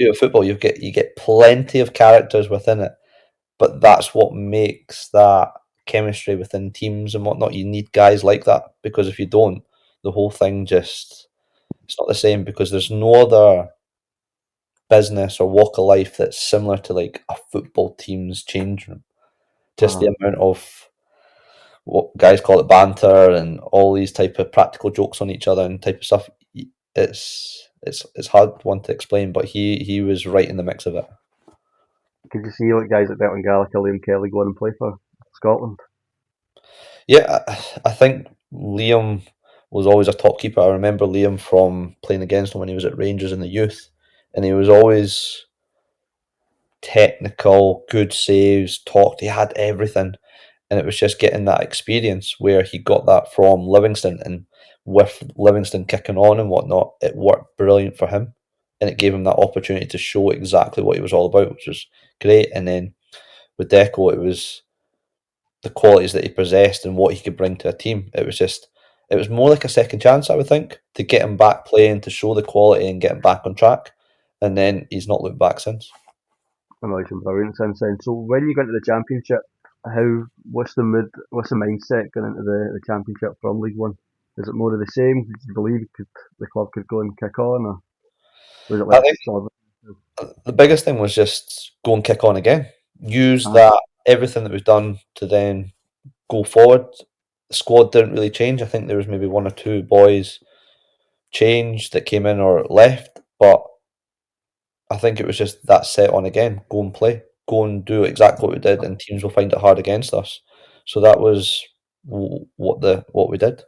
of football. You get plenty of characters within it, but that's what makes that chemistry within teams and whatnot. You need guys like that because if you don't, the whole thing just it's not the same because there's no other business or walk of life that's similar to like a football team's change room. Just Uh, the amount of what guys call it banter and all these type of practical jokes on each other and type of stuff. It's hard one to explain, but he was right in the mix of it. could you see like guys like Declan Gallagher, Liam Kelly go on and play for Scotland? Yeah, I think Liam was always a top keeper. I remember Liam from playing against him when he was at Rangers in the youth, and he was always technical, good saves, talked. He had everything, and it was just getting that experience where he got that from Livingston, and with Livingston kicking on and whatnot, it worked brilliant for him, and it gave him that opportunity to show exactly what he was all about, which was great. And then with Deco, it was the qualities that he possessed and what he could bring to a team. It was just It was more like a second chance, I would think, to get him back playing, to show the quality and get him back on track. And then he's not looked back since. I know he's been brilliant since then. So when you go into the championship, what's the mood, what's the mindset going into the championship from League One? Is it more of the same? Did you believe the club could go and kick on, or was it I like think some the biggest thing was just go and kick on again. Use uh, that everything that was done to then go forward. The squad didn't really change. I think there was maybe one or two boys changed that came in or left, but I think it was just that set on again. Go and play. Go and do exactly what we did, and teams will find it hard against us. So that was what we did.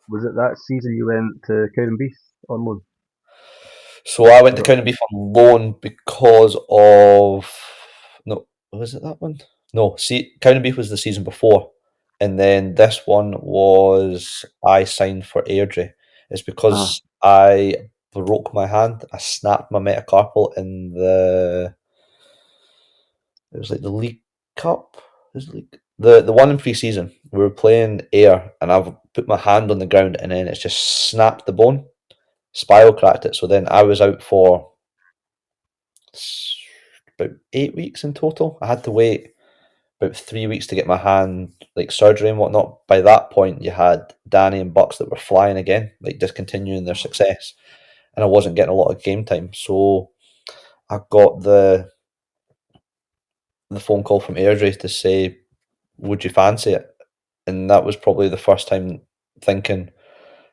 was it that season you went to Cowdenbeath on loan? So I went Was to it, County on loan because of no, was it that one? No, see, County was the season before, and then this one was I signed for Airdrie. It's uh, because I broke my hand. I snapped my metacarpal in the it was like the League Cup. Is it League? The one in pre-season. We were playing Ayr, and I've put my hand on the ground, and then it's just snapped the bone, spiral cracked it. So then I was out for about 8 weeks in total. I had to wait about 3 weeks to get my hand like surgery and whatnot. By that point, you had Danny and Bucks that were flying again, like discontinuing their success, and I wasn't getting a lot of game time. So I got the phone call from Airdrie to say, "Would you fancy it?" And that was probably the first time thinking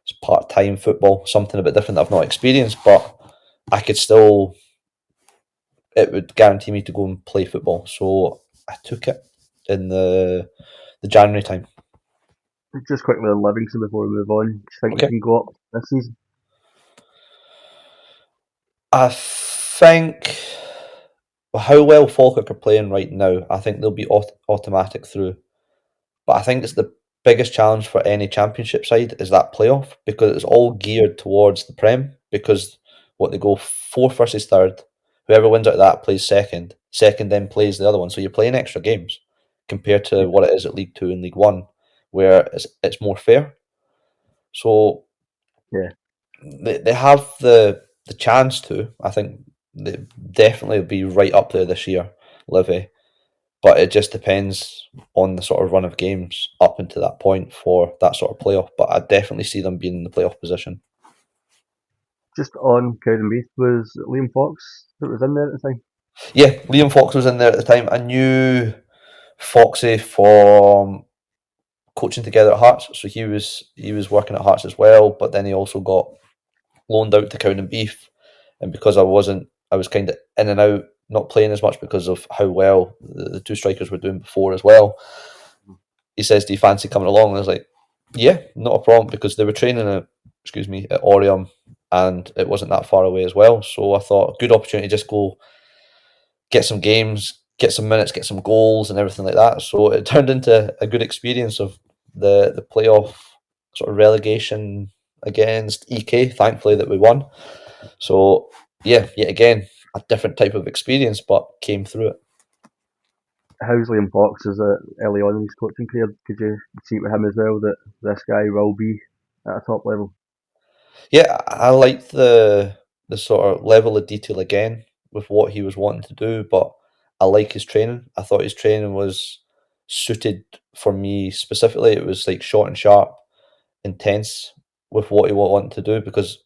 it's part time football, something a bit different that I've not experienced, but I could still it would guarantee me to go and play football. So I took it in the January time. just quickly on Livingston before we move on. Do you think they Okay. can go up this season? I think how well Falkirk are playing right now, I think they'll be automatic through. But I think it's the biggest challenge for any championship side is that playoff because it's all geared towards the Prem because what they go fourth versus third. Whoever wins out of that plays second. Second then plays the other one. So you're playing extra games compared to Yeah, what it is at League Two and League One, where it's more fair. So yeah. they have the chance to. I think they definitely be right up there this year, Livy. But it just depends on the sort of run of games up until that point for that sort of playoff. But I definitely see them being in the playoff position. Just on Cowdenbeath, was it Liam Fox that was in there at the time? Yeah, Liam Fox was in there at the time. I knew Foxy from coaching together at Hearts, so he was working at Hearts as well. But then he also got loaned out to Cowdenbeath, and because I was kind of in and out, not playing as much because of how well the two strikers were doing before as well. He says, "Do you fancy coming along?" And I was like, "Yeah, not a problem," because they were training at Orium, and it wasn't that far away as well. So I thought, good opportunity, just go get some games, get some minutes, get some goals, and everything like that. So it turned into a good experience of the playoff sort of relegation against EK. Thankfully, that we won. So yeah, yet again, a different type of experience, but came through it. How's Liam Fox is it early on in his coaching career? Could you see with him as well that this guy will be at a top level? Yeah, I liked the sort of level of detail again with what he was wanting to do, but I like his training. I thought his training was suited for me specifically. It was like short and sharp, intense with what he wanted to do because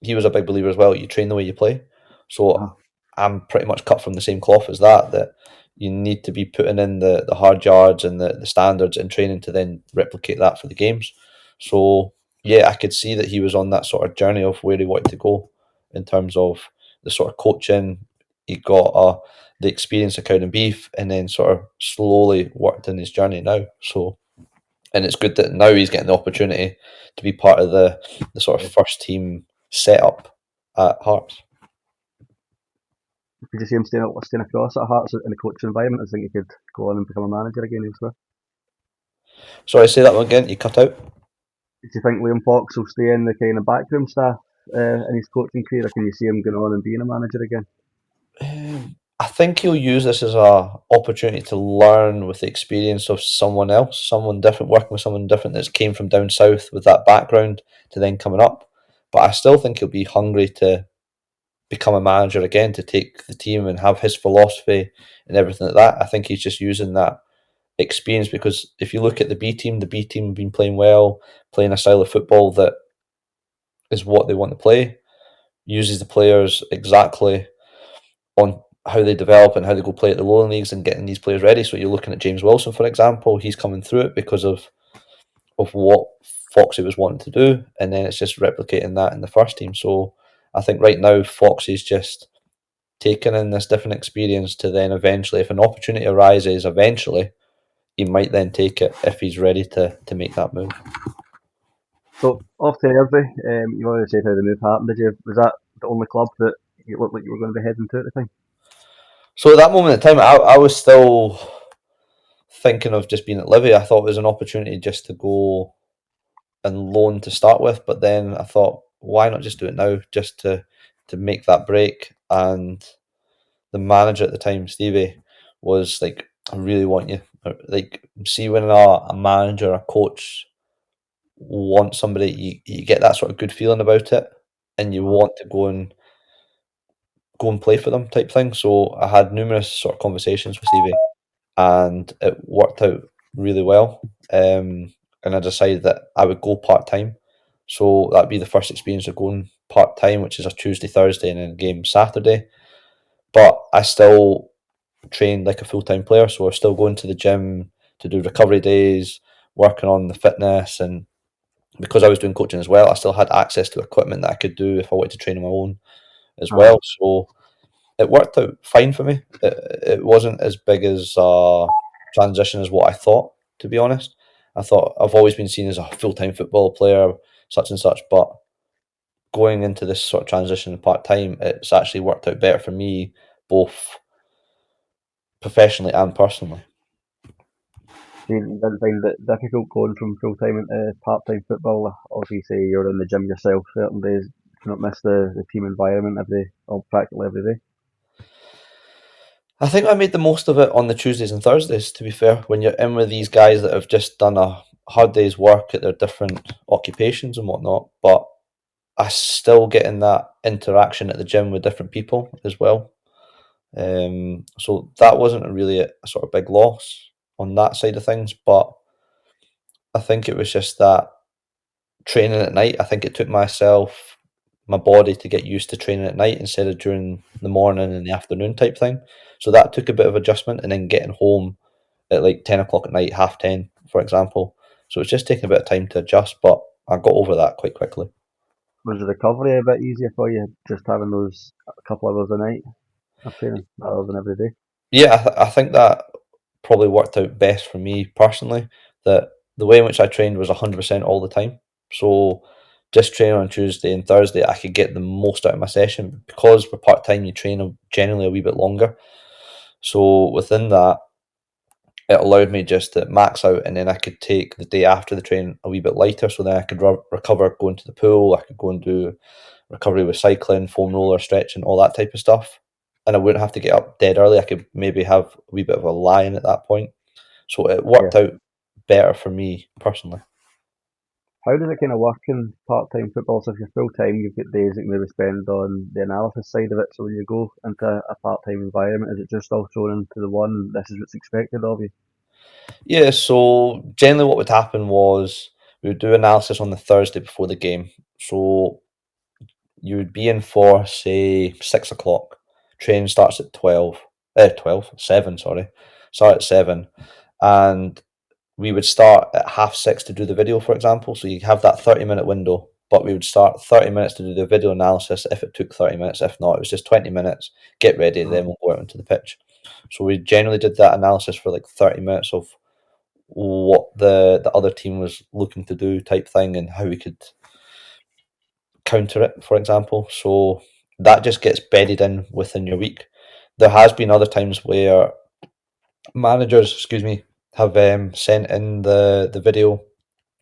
he was a big believer as well. You train the way you play. So Uh-huh. I'm pretty much cut from the same cloth as that. That you need to be putting in the hard yards and the standards in training to then replicate that for the games. So yeah, I could see that he was on that sort of journey of where he wanted to go in terms of the sort of coaching. He got the experience of Cowdenbeath and then sort of slowly worked in his journey now. So and it's good that now he's getting the opportunity to be part of the sort of Yeah. first team setup at Hearts. Could you see him staying across at Hearts in a coaching environment? I think he could go on and become a manager again elsewhere. Sorry, say that one again. You cut out. Do you think Liam Fox will stay in the kind of backroom staff in his coaching career, or can you see him going on and being a manager again? I think he'll use this as a opportunity to learn with the experience of someone else, someone different, working with someone different that's came from down south with that background to then coming up. But I still think he'll be hungry to become a manager again, to take the team and have his philosophy and everything like that. I think he's just using that experience because if you look at the B team have been playing well, playing a style of football that is what they want to play, uses the players exactly on how they develop and how they go play at the lower leagues and getting these players ready. So you're looking at James Wilson, for example, he's coming through it because of what Foxy was wanting to do, and then it's just replicating that in the first team. So I think right now Foxy's just taking in this different experience to then eventually, if an opportunity arises, eventually he might then take it if he's ready to make that move. So off to Thursday, you already said how the move happened. Did you? Was that the only club that you looked like you were going to be heading to at the time? So at that moment in time, I was still thinking of just being at Livy. I thought it was an opportunity just to go and loan to start with, but then I thought, why not just do it now, just to make that break? And the manager at the time, Stevie, was like, "I really want you." Like, see when a manager, a coach wants somebody, you get that sort of good feeling about it, and you Uh-huh. want to go and play for them type thing. So I had numerous sort of conversations with Stevie, and it worked out really well. And I decided that I would go part time. So that'd be the first experience of going part time, which is a Tuesday, Thursday, and then a game Saturday. But I still trained like a full time player, so I was still going to the gym to do recovery days, working on the fitness, and because I was doing coaching as well, I still had access to equipment that I could do if I wanted to train on my own as Uh-huh. well. So it worked out fine for me. It wasn't as big as a transition as what I thought, to be honest. I thought I've always been seen as a full time football player, such and such, but going into this sort of transition part time, it's actually worked out better for me, both professionally and personally. So you didn't find it difficult going from full time into part time football? Obviously, you're in the gym yourself certain days. Do you not miss the team environment every, or practically every day? I think I made the most of it on the Tuesdays and Thursdays, to be fair, when you're in with these guys that have just done a hard day's work at their different occupations and whatnot, but I still getting that interaction at the gym with different people as well. So that wasn't really a sort of big loss on that side of things, but I think it was just that training at night. I think it took my body to get used to training at night instead of during the morning and the afternoon type thing. So that took a bit of adjustment, and then getting home at like 10 o'clock at night, 10:30, for example. So it's just taking a bit of time to adjust, but I got over that quite quickly. Was the recovery a bit easier for you just having those a couple of hours a night of training rather than every day? Yeah, I think that probably worked out best for me personally. That the way in which I trained was 100% all the time. So just training on Tuesday and Thursday, I could get the most out of my session because we're part time. You train generally a wee bit longer. So within that, it allowed me just to max out, and then I could take the day after the train a wee bit lighter. So then I could recover going to the pool. I could go and do recovery with cycling, foam roller, stretching, all that type of stuff. And I wouldn't have to get up dead early. I could maybe have a wee bit of a lie-in at that point. So it Yeah. worked out better for me personally. How does it kind of work in part time football? So if you're full time, you've got days that you maybe spend on the analysis side of it. So when you go into a part time environment, is it just all thrown into the one? This is what's expected of you. Yeah, so generally what would happen was we would do analysis on the Thursday before the game. So you would be in for say 6 o'clock. Training starts at 7, sorry. Start at 7. And we would start at 6:30 to do the video, for example. So you have that 30-minute window, but we would start 30 minutes to do the video analysis if it took 30 minutes. If not, it was just 20 minutes, get ready, Uh, then we'll go out onto the pitch. So we generally did that analysis for like 30 minutes of what the other team was looking to do type thing and how we could counter it, for example. So that just gets bedded in within your week. There has been other times where managers, excuse me, have sent in the video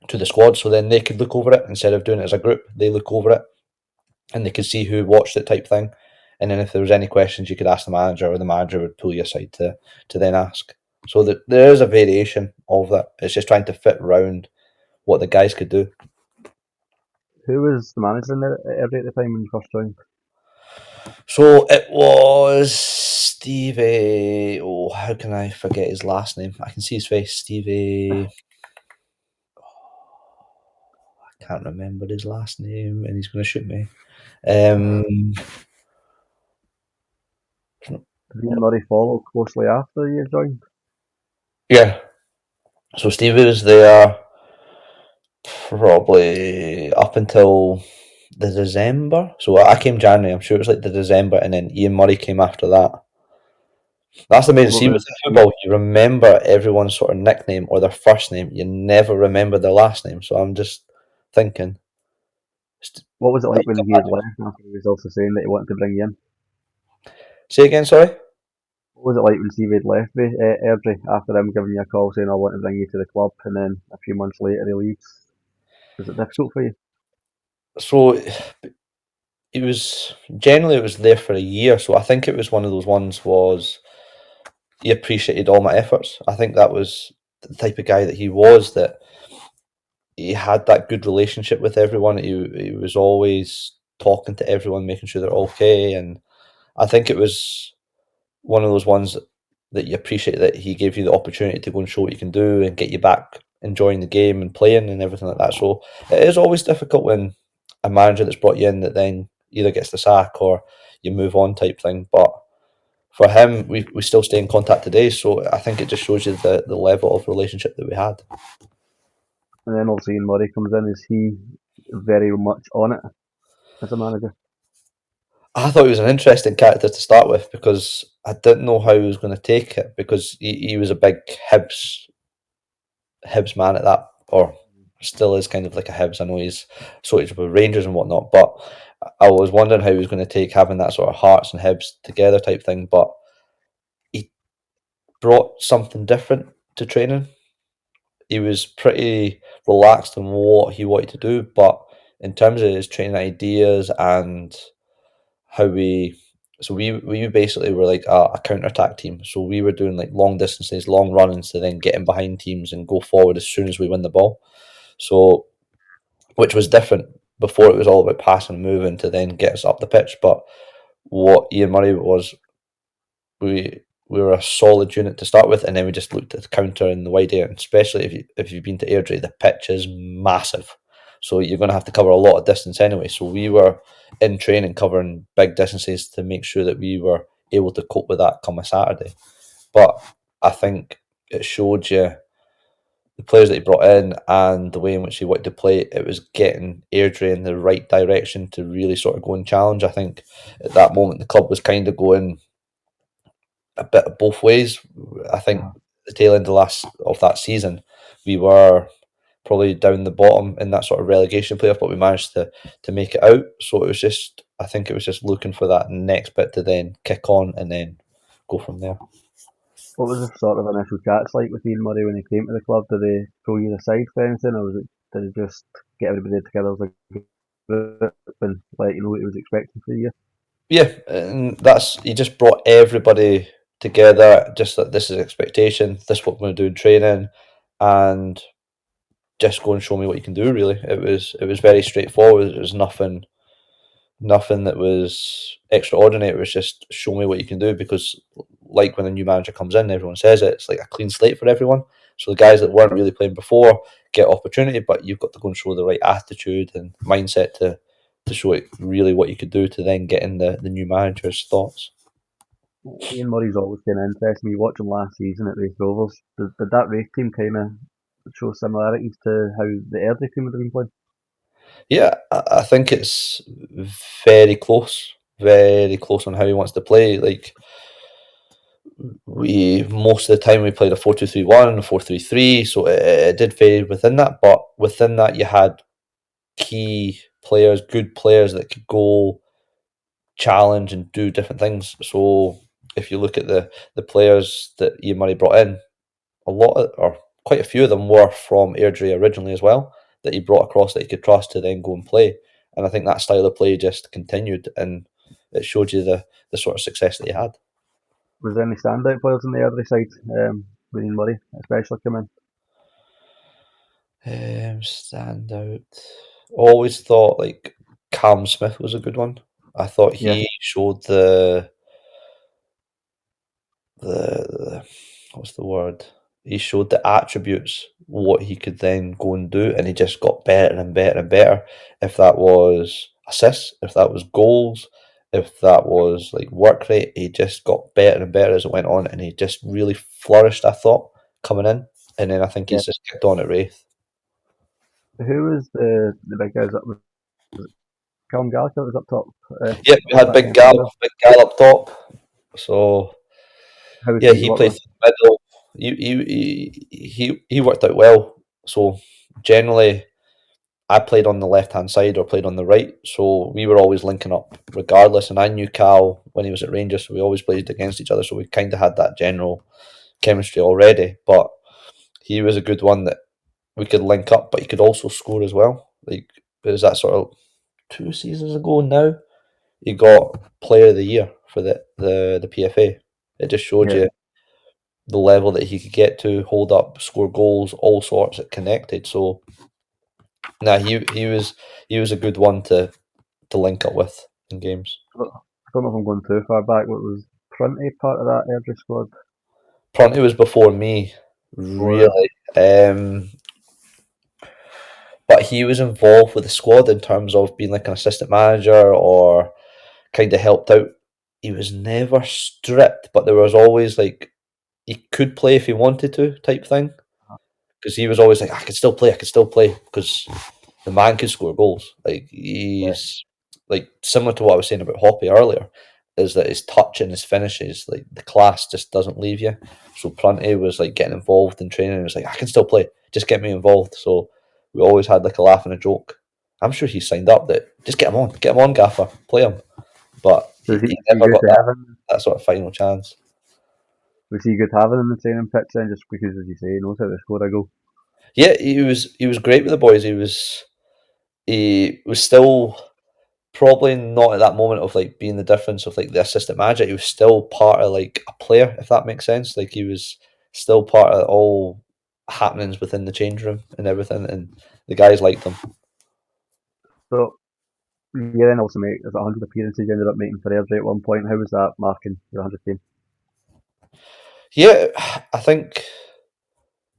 to the squad, so then they could look over it instead of doing it as a group. They look over it and they could see who watched it type thing, and then if there was any questions, you could ask the manager, or the manager would pull you aside to then ask. So there is a variation of that. It's just trying to fit round what the guys could do. Who was the manager in there at Airdrie at the time when you first joined? So it was Stevie. Oh, how can I forget his last name? I can see his face. Stevie. I can't remember his last name, and he's going to shoot me. Um, Did Ian Murray follow closely after you joined? yeah. So Stevie was there probably up until the December. So I came January. I'm sure it was like the December, and then Ian Murray came after that. That's the main. What See, with was football, you remember everyone's sort of nickname or their first name. You never remember their last name. So I'm just thinking. what was it like when he had left after he was also saying that he wanted to bring you in? Say again, sorry. What was it like when Stevie had left Airdrie after him giving you a call saying I want to bring you to the club and then a few months later he leaves? Was it difficult for you? So it was there for a year. So I think it was one of those ones was he appreciated all my efforts. I think that was the type of guy that he was, that he had that good relationship with everyone. He was always talking to everyone, making sure they're okay. And I think it was one of those ones that you appreciate, that he gave you the opportunity to go and show what you can do and get you back enjoying the game and playing and everything like that. So it is always difficult when a manager that's brought you in that then either gets the sack or you move on type thing. But for him, we still stay in contact today. So I think it just shows you the level of relationship that we had. And then obviously Ian Murray comes in. Is he very much on it as a manager? I thought he was an interesting character to start with because I didn't know how he was going to take it, because he was a big Hibs man at that, or still is kind of like a Hibs. I know he's sorted with Rangers and whatnot, but I was wondering how he was going to take having that sort of Hearts and Hibs together type thing. But he brought something different to training. He was pretty relaxed on what he wanted to do, but in terms of his training ideas and how we basically were like a counter attack team. So we were doing like long distances, long runs to then get in behind teams and go forward as soon as we win the ball. So which was different. Before it was all about passing and moving to then get us up the pitch. But what Ian Murray was, we were a solid unit to start with, and then we just looked at the counter in the wide area. And especially if you've been to Airdrie, the pitch is massive, so you're going to have to cover a lot of distance anyway. So we were in training covering big distances to make sure that we were able to cope with that come a Saturday. But I think it showed you the players that he brought in and the way in which he wanted to play. It was getting Airdrie in the right direction to really sort of go and challenge. I think at that moment the club was kind of going a bit of both ways. I think the tail end of that season, we were probably down the bottom in that sort of relegation playoff, but we managed to make it out. So it was just, I think it was just looking for that next bit to then kick on and then go from there. What was the sort of initial chats like with Ian Murray when he came to the club? Did they pull you aside for anything, or was it did he just get everybody together as a group and let you know what he was expecting for you? Yeah, and that's, he just brought everybody together. Just that this is expectation. This is what we're going to do in training, and just go and show me what you can do. Really, it was very straightforward. It was nothing that was extraordinary. It was just show me what you can do, because like when a new manager comes in, everyone says it, it's like a clean slate for everyone. So the guys that weren't really playing before get opportunity, but you've got to go and show the right attitude and mindset to show it really what you could do to then get in the new manager's thoughts. Ian Murray's always kind of interesting me. Watching last season at Raith Rovers, did that Raith team kind of show similarities to how the Airdrie team would have been playing? Yeah, I think it's very close on how he wants to play. Like, we most of the time we played a 4-2-3-1, 4-3-3, so it did vary within that. But within that, you had key players, good players that could go challenge and do different things. So if you look at the players that Ian Murray brought in, a lot of, or quite a few of them were from Airdrie originally as well, that he brought across that he could trust to then go and play. And I think that style of play just continued, and it showed you the sort of success that he had. Was there any standout players on the other side? When Murray especially come in. Stand out. Always thought like Cam Smith was a good one. I thought Yeah, he showed the what's the word? He showed the attributes what he could then go and do, and he just got better and better and better. If that was assists, if that was goals, if that was like work rate, he just got better and better as it went on, and he just really flourished. I thought coming in, and then I think yeah. he's just kicked on at Wraith. Who was the big guys up? Was it Callum Gallagher that was up top? Yeah, we had Back in midfield. Big Gal up top. So How was yeah, he to he work played with? through the middle. He worked out well. So generally, I played on the left hand side or played on the right. So we were always linking up regardless. And I knew Cal when he was at Rangers, so we always played against each other. So we kind of had that general chemistry already. But he was a good one that we could link up, but he could also score as well. Like it was that sort of 2 seasons ago now. He got Player of the Year for the PFA. It just showed Yeah. you the level that he could get to, hold up, score goals, all sorts. It connected. So nah, he was a good one to link up with in games. I don't know if I'm going too far back, but was Prunty part of that Airdrie squad Prunty was before me, before that? really. But he was involved with the squad in terms of being like an assistant manager or kind of helped out. He was never strict, but there was always like he could play if he wanted to type thing. Because he was always like, I could still play because the man can score goals. Like Yeah. he's like similar to what I was saying about Hoppy earlier, is that his touch and his finishes, like the class just doesn't leave you. So Prunty was like getting involved in training. He was like, I can still play, just get me involved. So we always had like a laugh and a joke. I'm sure he signed up that just get him on, Gaffer, play him. But So he is he never good got to have him? that sort of final chance. Was he good having him in the training pitch then? Just because, as you say, he knows how to score a goal. Yeah, he was great with the boys. He was still probably not at that moment of like being the difference of like the assistant manager. He was still part of like a player, if that makes sense. Like he was still part of all happenings within the change room and everything, and the guys liked him. So yeah, then also mate, there's 100 appearances you ended up making for Airdrie at one point. How was that marking your 100 game? Yeah, I think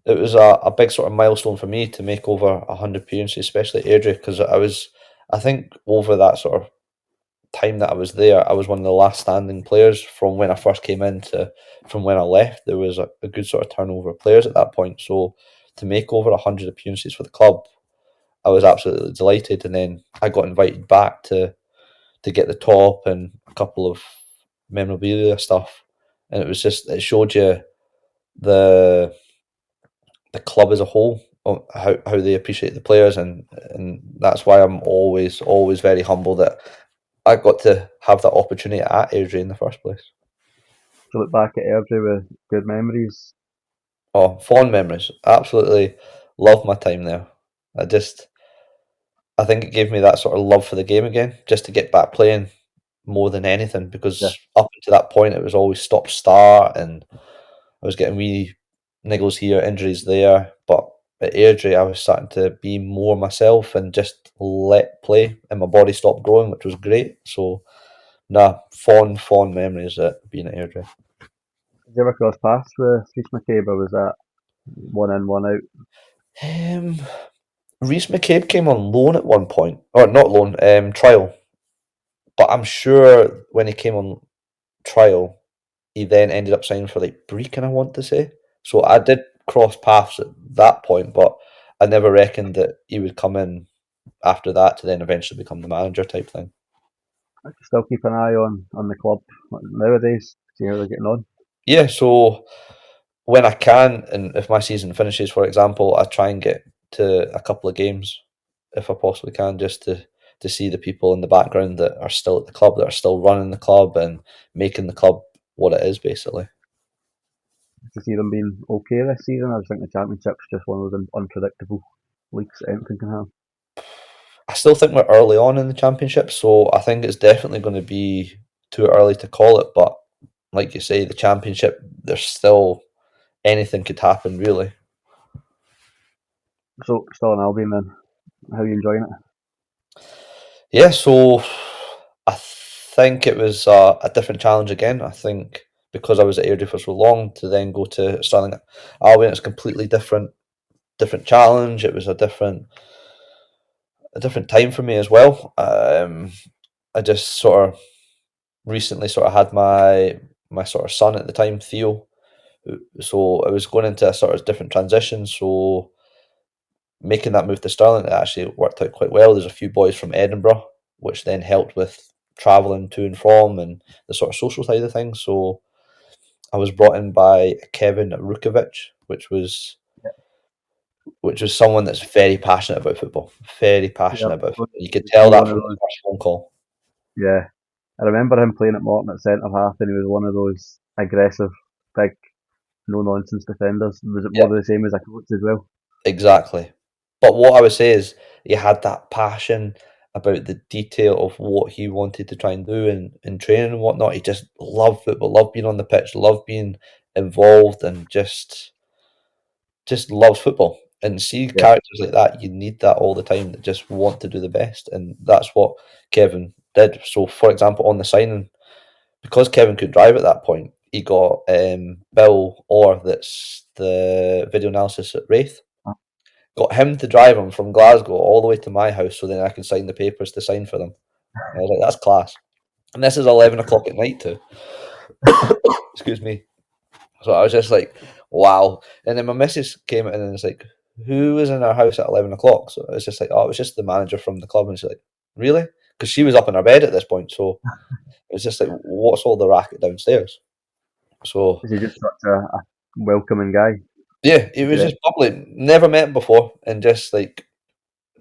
it was a big sort of milestone for me to make over 100 appearances, especially at Airdrie, because I think over that sort of time that I was there, I was one of the last standing players from when I first came in to from when I left. There was a good sort of turnover of players at that point. So to make over 100 appearances for the club, I was absolutely delighted. And then I got invited back to get the top and a couple of memorabilia stuff. And it was just it showed you the the club as a whole, how they appreciate the players, and that's why I'm always very humble that I got to have that opportunity at Airdrie in the first place. To look back at Airdrie with good memories. Oh, fond memories. Absolutely love my time there. I just, I think it gave me that sort of love for the game again, just to get back playing more than anything, Yeah, because up until that point it was always stop start and I was getting wee niggles here, injuries there. But at Airdrie, I was starting to be more myself and just let play, and my body stopped growing, which was great. So, nah, fond memories at being at Airdrie. did you ever cross paths with Reece McCabe, or was that one in, one out? Um, Reece McCabe came on loan at one point, or not loan, trial. But I'm sure when he came on trial, he then ended up signing for like Brecon, I want to say. So I did cross paths at that point, but I never reckoned that he would come in after that to then eventually become the manager type thing. I still keep an eye on the club nowadays, see how they're getting on. Yeah, so when I can, and if my season finishes, for example, I try and get to a couple of games if I possibly can, just to see the people in the background that are still at the club, that are still running the club and making the club what it is, basically. To see them being okay this season, I just think the Championship's just one of those unpredictable leagues that anything can happen. I still think we're early on in the championship, so I think it's definitely going to be too early to call it, but like you say, the championship, there's still anything could happen really. So, Stirling Albion then, how are you enjoying it? Yeah, so I think it was a different challenge again. I think because I was at Airdrie for so long to then go to Stirling Albion, it's completely different challenge. It was a different time for me as well. I just sort of recently sort of had my sort of son at the time, Theo. So I was going into a sort of different transition. So making that move to Stirling, it actually worked out quite well. There's a few boys from Edinburgh, which then helped with travelling to and from and the sort of social side of things. So I was brought in by Kevin Rukovic, which was someone that's very passionate about football, very Yeah, passionate about so football. You could is tell he that one of from the those? first phone call. Yeah, I remember him playing at Morton at centre half, and he was one of those aggressive, big, no nonsense defenders. Was it more Yeah, of the same as a coach as well? exactly. But what I would say is he had that passion about the detail of what he wanted to try and do in training and whatnot. He just loved football, loved being on the pitch, loved being involved, and just loves football. And see Yeah, characters like that, you need that all the time that just want to do the best, and that's what Kevin did. So, for example, on the signing, because Kevin could drive at that point, he got Bill Orr, that's the video analysis at Wraith, got him to drive him from Glasgow all the way to my house, so then I can sign the papers to sign for them. And I was like, that's class. And this is 11 o'clock at night too. Excuse me. So I was just like, wow. And then my missus came in and was like, who was in our house at 11 o'clock? So it was just like, oh, it was just the manager from the club. And she's like, really? Because she was up in her bed at this point. So it was just like, what's all the racket downstairs? So is he just such a welcoming guy? yeah, it was Yeah, just bubbly. Never met him before. And just like,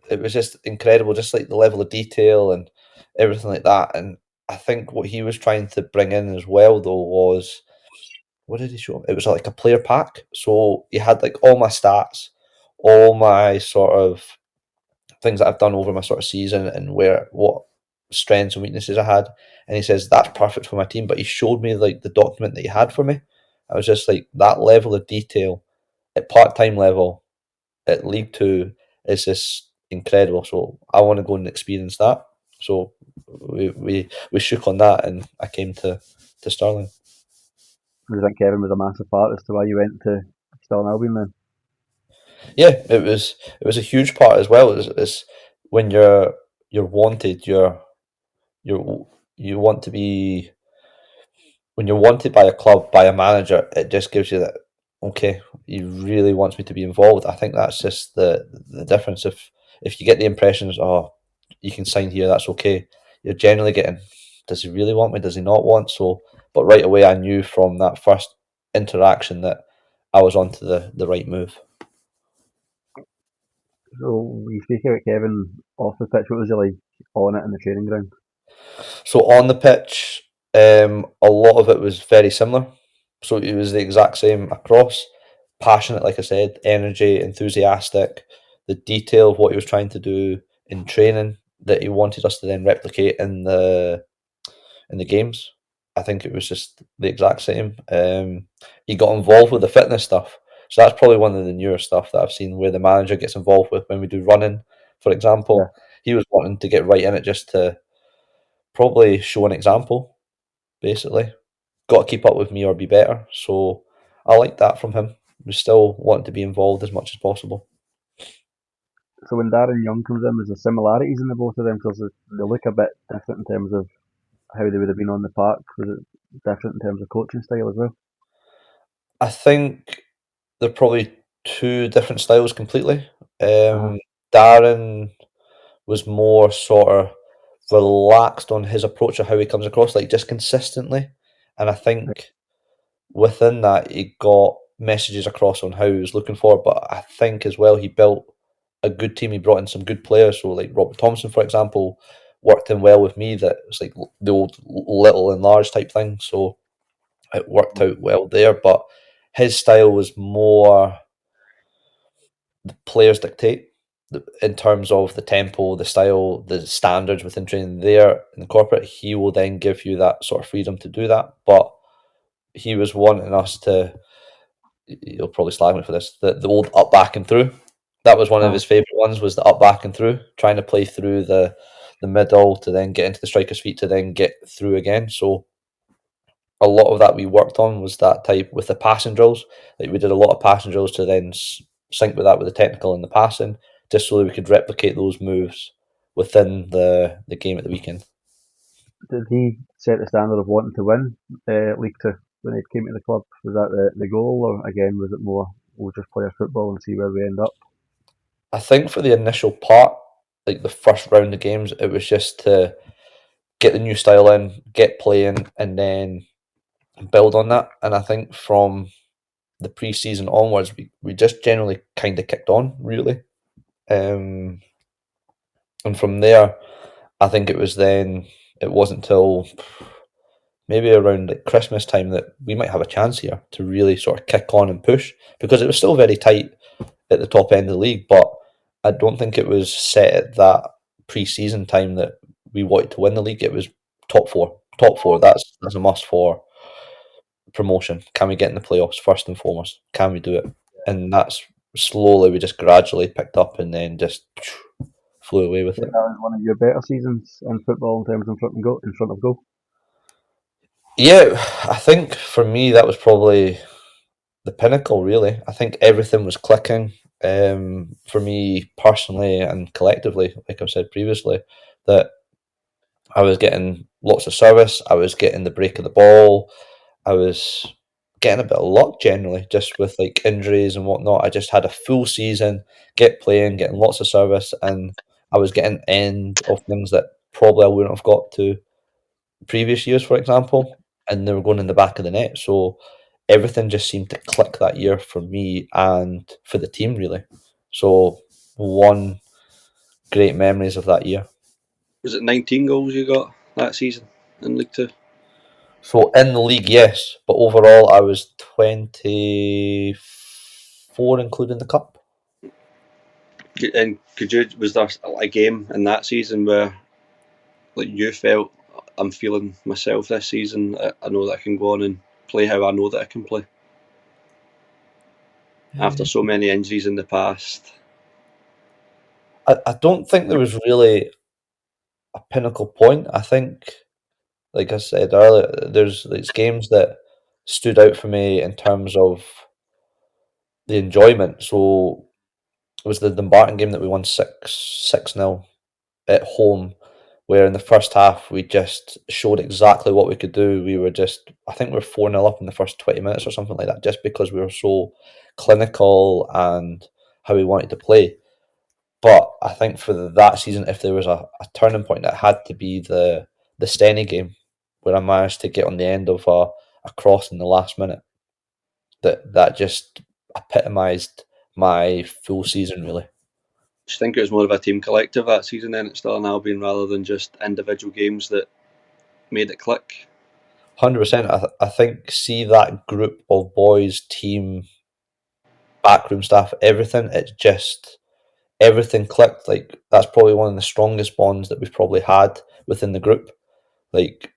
it was just incredible, just like the level of detail and everything like that. And I think what he was trying to bring in as well, though, was what did he show him? It was like a player pack. So he had like all my stats, all my sort of things that I've done over my sort of season and where what strengths and weaknesses I had. And he says that's perfect for my team. But he showed me like the document that he had for me. I was just like that level of detail at part time level at League Two is just incredible. So I want to go and experience that. So we shook on that, and I came to Stirling. I think Kevin was a massive part as to why you went to Stirling Albion then. Yeah, it was a huge part as well. Is when you're wanted, you're you want to be when you're wanted by a club, by a manager, it just gives you that, okay, he really wants me to be involved. I think that's just the difference. If you get the impressions, oh, you can sign here, that's okay. You're generally getting, does he really want me? Does he not want? So, but right away, I knew from that first interaction that I was onto the right move. So you speak about Kevin off the pitch. What was he like on it in the training ground? So on the pitch, a lot of it was very similar. So it was the exact same across. Passionate, like I said, energy, enthusiastic, the detail of what he was trying to do in training that he wanted us to then replicate in the games. I think it was just the exact same. He got involved with the fitness stuff. So that's probably one of the newer stuff that I've seen where the manager gets involved with when we do running, for Yeah. example. He was wanting to get right in it just to probably show an example, basically. Got to keep up with me or be better. So I like that from him. We still want to be involved as much as possible. So when Darren Young comes in, was there similarities in the both of them? Because they look a bit different in terms of how they would have been on the park. Was it different in terms of coaching style as well? I think they're probably two different styles completely. Uh-huh. Darren was more sort of relaxed on his approach of how he comes across, like just consistently. And I Right. think within that, he got messages across on how he was looking for. But I think as well, he built a good team. He brought in some good players. So, like Robert Thompson, for example, worked in well with me. That it's like the old little and large type thing. So it worked out well there. But his style was more the players dictate. in terms of the tempo, the style, the standards within training there in the corporate, he will then give you that sort of freedom to do that. But he was wanting us to, you'll probably slag me for this, the old up, back and through. That was one of Aye. his favourite ones, was the up, back and through, trying to play through the middle to then get into the striker's feet to then get through again. So a lot of that we worked on was that type with the passing drills. Like we did a lot of passing drills to then sync with that with the technical and the passing, just so that we could replicate those moves within the game at the weekend. Did he set the standard of wanting to win League Two when he came to the club? Was that the goal, or again was it more we'll just play our football and see where we end up? I think for the initial part, like the first round of games, it was just to get the new style in, get playing, and then build on that. And I think from the pre-season onwards, we just generally kind of kicked on, really. And from there, I think it wasn't until maybe around like Christmas time that we might have a chance here to really sort of kick on and push, because it was still very tight at the top end of the league, but I don't think it was set at that pre-season time that we wanted to win the league. It was top four. Top four, that's a must for promotion. Can we get in the playoffs first and foremost? Can we do it? And that's slowly, we just gradually picked up and then just flew away with Yeah, it. that was one of your better seasons in football in terms of in front of goal. Yeah, I think for me that was probably the pinnacle, really. I think everything was clicking, for me personally and collectively, like I've said previously, that I was getting lots of service, I was getting the break of the ball, I was getting a bit of luck generally, just with like injuries and whatnot. I just had a full season, get playing, getting lots of service, and I was getting end of things that probably I wouldn't have got to previous years, for example, and they were going in the back of the net. So everything just seemed to click that year for me and for the team, really. So one great memories of that year. Was it 19 goals you got that season in League Two? So in the league, yes, but overall I was 24, including the cup. And was there a game in that season where like you felt, I'm feeling myself this season, I know that I can go on and play how I know that I can play after so many injuries in the past? I don't think there was really a pinnacle point. I think, like I said earlier, there's games that stood out for me in terms of the enjoyment. So it was the Dumbarton game that we won 6-0 at home, where in the first half we just showed exactly what we could do. We were just, I think we were 4-0 up in the first 20 minutes or something like that, just because we were so clinical and how we wanted to play. But I think for that season, if there was a turning point, it had to be the Steny game, where I managed to get on the end of a cross in the last minute. That just epitomised my full season, really. Do you think it was more of a team collective that season then at Stirling Albion rather than just individual games that made it click? 100%. I think, see that group of boys, team, backroom staff, everything. Everything clicked. Like that's probably one of the strongest bonds that we've probably had within the group. Like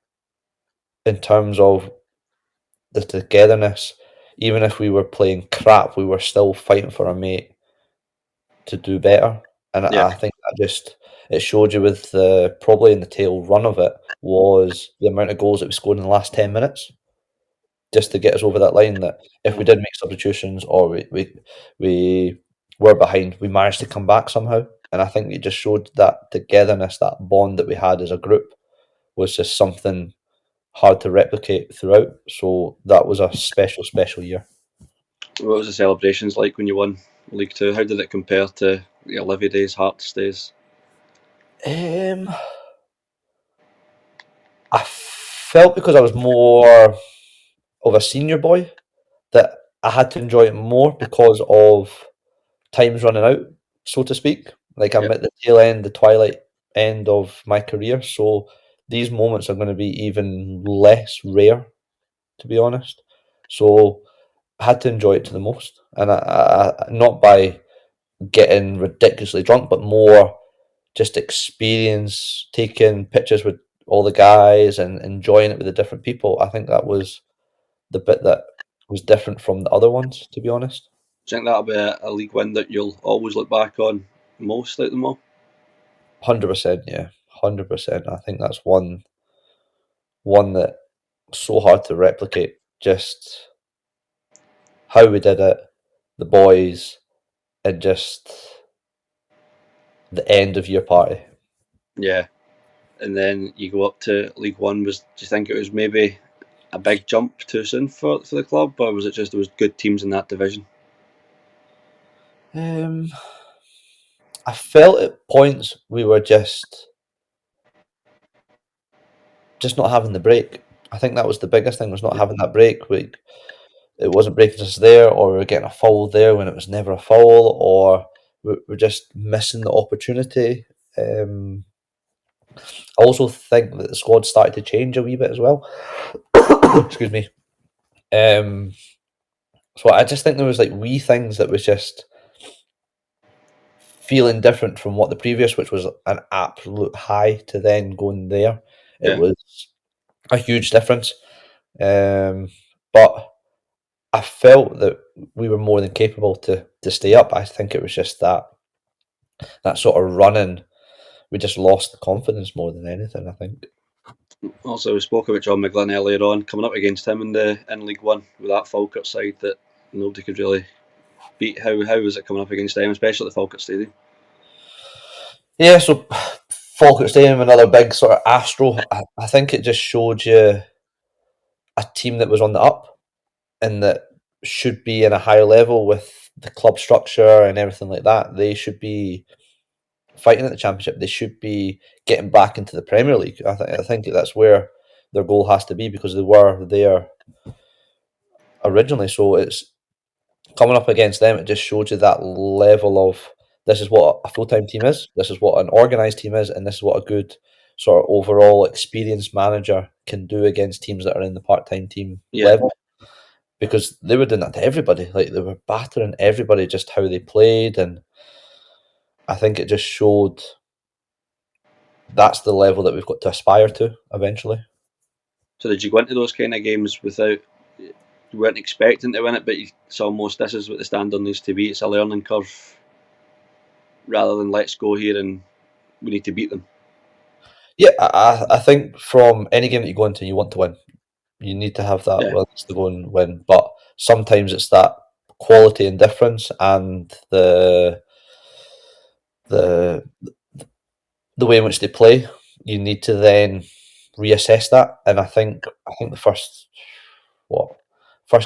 in terms of the togetherness, even if we were playing crap, we were still fighting for our mate to do better. And Yeah. I think that just, it showed you with the, probably in the tail run of it, was the amount of goals that we scored in the last 10 minutes, just to get us over that line, that if we did make substitutions or we were behind, we managed to come back somehow. And I think it just showed that togetherness, that bond that we had as a group, was just something hard to replicate throughout. So that was a special, special year. What was the celebrations like when you won League Two? How did it compare to your Livy days, Hearts days? I felt, because I was more of a senior boy, that I had to enjoy it more because of time's running out, so to speak. Like I'm Yeah. at the tail end, the twilight end of my career, so these moments are going to be even less rare, to be honest. So I had to enjoy it to the most, and I not by getting ridiculously drunk, but more just experience, taking pictures with all the guys and enjoying it with the different people. I think that was the bit that was different from the other ones, to be honest. Do you think that'll be a league win that you'll always look back on most out of them all? 100%, yeah, 100%. I think that's one that so hard to replicate. Just how we did it, the boys, and just the end of year party. Yeah. And then you go up to League One. Do you think it was maybe a big jump too soon for the club, or was it just there was good teams in that division? I felt at points we were just not having the break. I think that was the biggest thing, was not having that break. It wasn't breaking us there, or we were getting a foul there when it was never a foul, or we're just missing the opportunity. I also think that the squad started to change a wee bit as well. Excuse me. So I just think there was like wee things that was just feeling different from what the previous, which was an absolute high, to then going there. It Yeah. was a huge difference. But I felt that we were more than capable to stay up. I think it was just that sort of running. We just lost the confidence more than anything, I think. Also, we spoke about John McGlynn earlier on, coming up against him in League One with that Falkirk side that nobody could really beat. How was it coming up against them, especially at the Falkirk Stadium? Yeah, so Falkirk Stadium, another big sort of Astro. I think it just showed you a team that was on the up and that should be in a higher level with the club structure and everything like that. They should be fighting at the championship. They should be getting back into the Premier League. I think that's where their goal has to be, because they were there originally. So it's coming up against them. It just showed you that level of, this is what a full time team is. This is what an organised team is, and this is what a good sort of overall experienced manager can do against teams that are in the part time team level. Because they were doing that to everybody. Like, they were battering everybody, just how they played, and I think it just showed that's the level that we've got to aspire to eventually. So did you go into those kind of games without, you weren't expecting to win it, but it's almost, this is what the standard needs to be. It's a learning curve rather than let's go here and we need to beat them. Yeah, I think from any game that you go into, you want to win. You need to have that willingness to go and win. But sometimes it's that quality and difference, and the the way in which they play. You need to then reassess that. And I think the first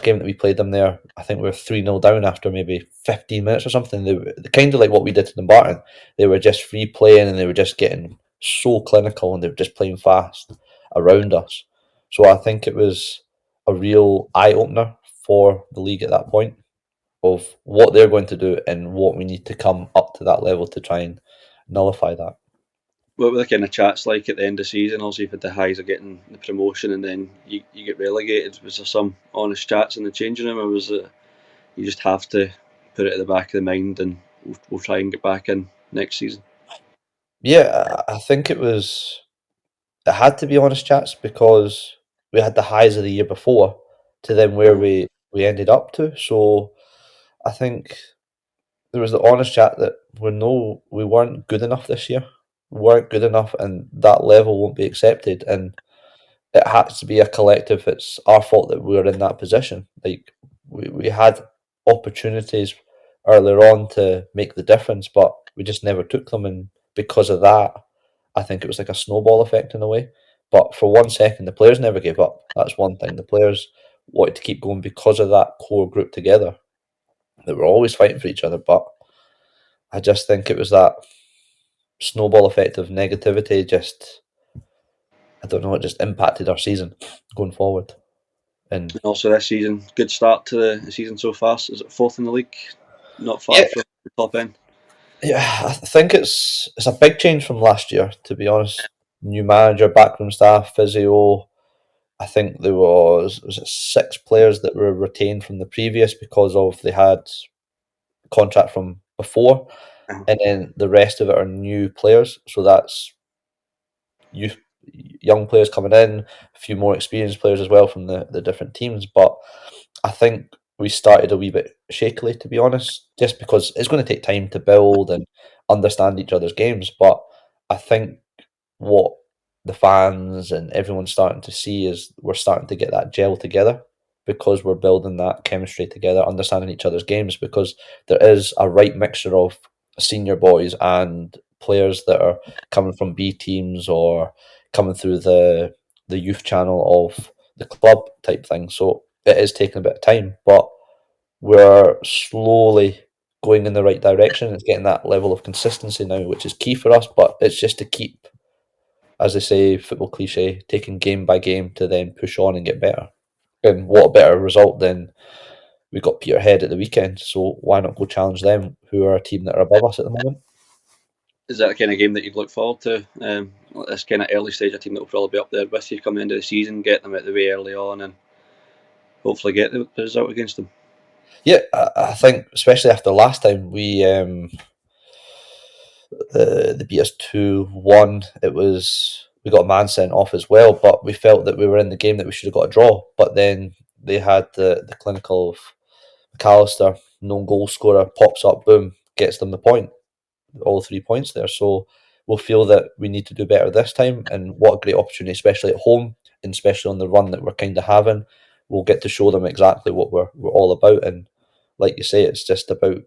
game that we played them there, I think we were 3-0 down after maybe 15 minutes or something. They were kind of like what we did to Dumbarton. They were just free playing, and they were just getting so clinical, and they were just playing fast around us. So I think it was a real eye opener for the league at that point, of what they're going to do and what we need to come up to that level to try and nullify that. What were the kind of chats like at the end of the season? Also, you've had the highs of getting the promotion and then you get relegated. Was there some honest chats in the changing room, or was it you just have to put it at the back of the mind and we'll try and get back in next season? Yeah, I think it had to be honest chats, because we had the highs of the year before to then where we ended up to. So I think there was the honest chat that we weren't good enough this year. We weren't good enough, and that level won't be accepted. And it has to be a collective. It's our fault that we were in that position. Like, we had opportunities earlier on to make the difference, but we just never took them. And because of that, I think it was like a snowball effect in a way. But for 1 second, the players never gave up. That's one thing. The players wanted to keep going because of that core group together. They were always fighting for each other. But I just think it was that snowball effect of negativity. Just, I don't know, it just impacted our season going forward. And also this season, good start to the season so far. Is it fourth in the league? Not far from the top end. Yeah, I think it's a big change from last year, to be honest. New manager, backroom staff, physio. I think there was it 6 players that were retained from the previous, because of they had contract from before, Uh-huh. and then the rest of it are new players. So that's youth, young players coming in, a few more experienced players as well from the different teams. But I think we started a wee bit shakily, to be honest, just because it's going to take time to build and understand each other's games. But I think what the fans and everyone's starting to see is we're starting to get that gel together because we're building that chemistry together, understanding each other's games, because there is a right mixture of senior boys and players that are coming from B teams or coming through the youth channel of the club type thing. So it is taking a bit of time, but we're slowly going in the right direction. It's getting that level of consistency now, which is key for us, but it's just to keep, as they say, football cliche, taking game by game to then push on and get better. And what a better result than we got Peterhead at the weekend. So why not go challenge them, who are a team that are above us at the moment? Is that the kind of game that you'd look forward to? This kind of early stage, a team that will probably be up there with you coming into the season, get them out the way early on, and hopefully get the result against them. Yeah, I think especially after last time they beat us 2-1. It was we got a man sent off as well, but we felt that we were in the game that we should have got a draw. But then they had the clinical of McAllister, known goal scorer, pops up, boom, gets them the point, all 3 points there. So we'll feel that we need to do better this time. And what a great opportunity, especially at home, and especially on the run that we're kind of having. We'll get to show them exactly what we're all about. And like you say, it's just about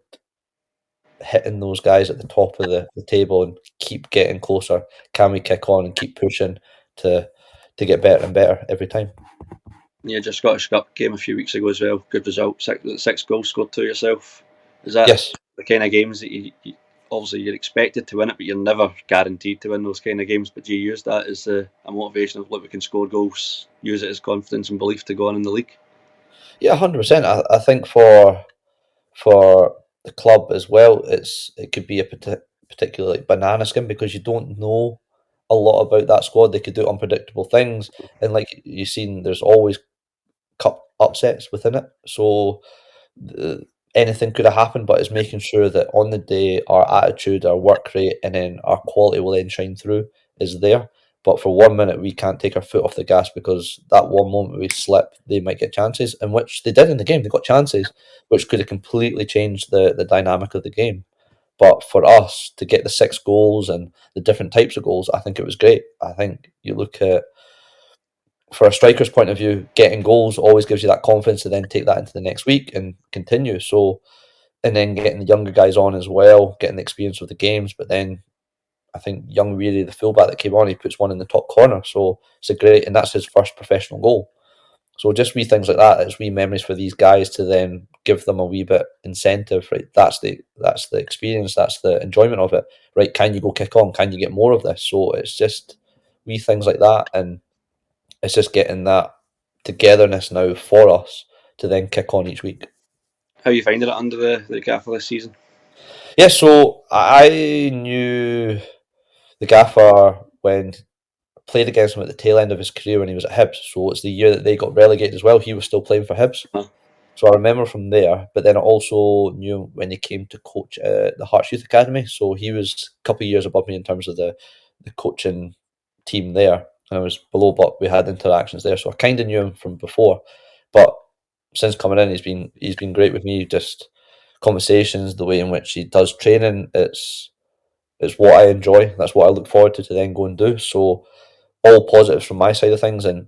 hitting those guys at the top of the table and keep getting closer. Can we kick on and keep pushing to get better and better every time? Yeah, just Scottish Cup game a few weeks ago as well. Good result. Six goals scored to yourself. Is that Yes. the kind of games that you obviously you're expected to win it, but you're never guaranteed to win those kind of games? But do you use that as a motivation of, look, we can score goals, use it as confidence and belief to go on in the league? Yeah, 100%. I think for the club as well, it could be a particularly banana skin because you don't know a lot about that squad. They could do unpredictable things, and like you've seen, there's always cup upsets within it. So the, anything could have happened, but it's making sure that on the day our attitude, our work rate, and then our quality will then shine through is there. But for 1 minute, we can't take our foot off the gas because that one moment we slip, they might get chances, and which they did in the game. They got chances, which could have completely changed the dynamic of the game. But for us to get the 6 goals and the different types of goals, I think it was great. I think you look at for a striker's point of view, getting goals always gives you that confidence to then take that into the next week and continue. So, and then getting the younger guys on as well, getting the experience of the games. But then I think young Weary, the fullback that came on, he puts one in the top corner. So it's a great, and that's his first professional goal. So just wee things like that, it's wee memories for these guys to then give them a wee bit incentive. Right, that's the experience, that's the enjoyment of it. Right, can you go kick on? Can you get more of this? So it's just wee things like that, and it's just getting that togetherness now for us to then kick on each week. How are you finding it under the gaffer this season? Yeah, so I knew the gaffer when I played against him at the tail end of his career when he was at Hibs. So it's the year that they got relegated as well. He was still playing for Hibs. Huh. So I remember from there, but then I also knew him when he came to coach the Hearts Youth Academy. So he was a couple of years above me in terms of the coaching team there. And I was below, but we had interactions there. So I kind of knew him from before. But since coming in, he's been great with me. Just conversations, the way in which he does training, it's what I enjoy. That's what I look forward to then go and do. So all positives from my side of things, and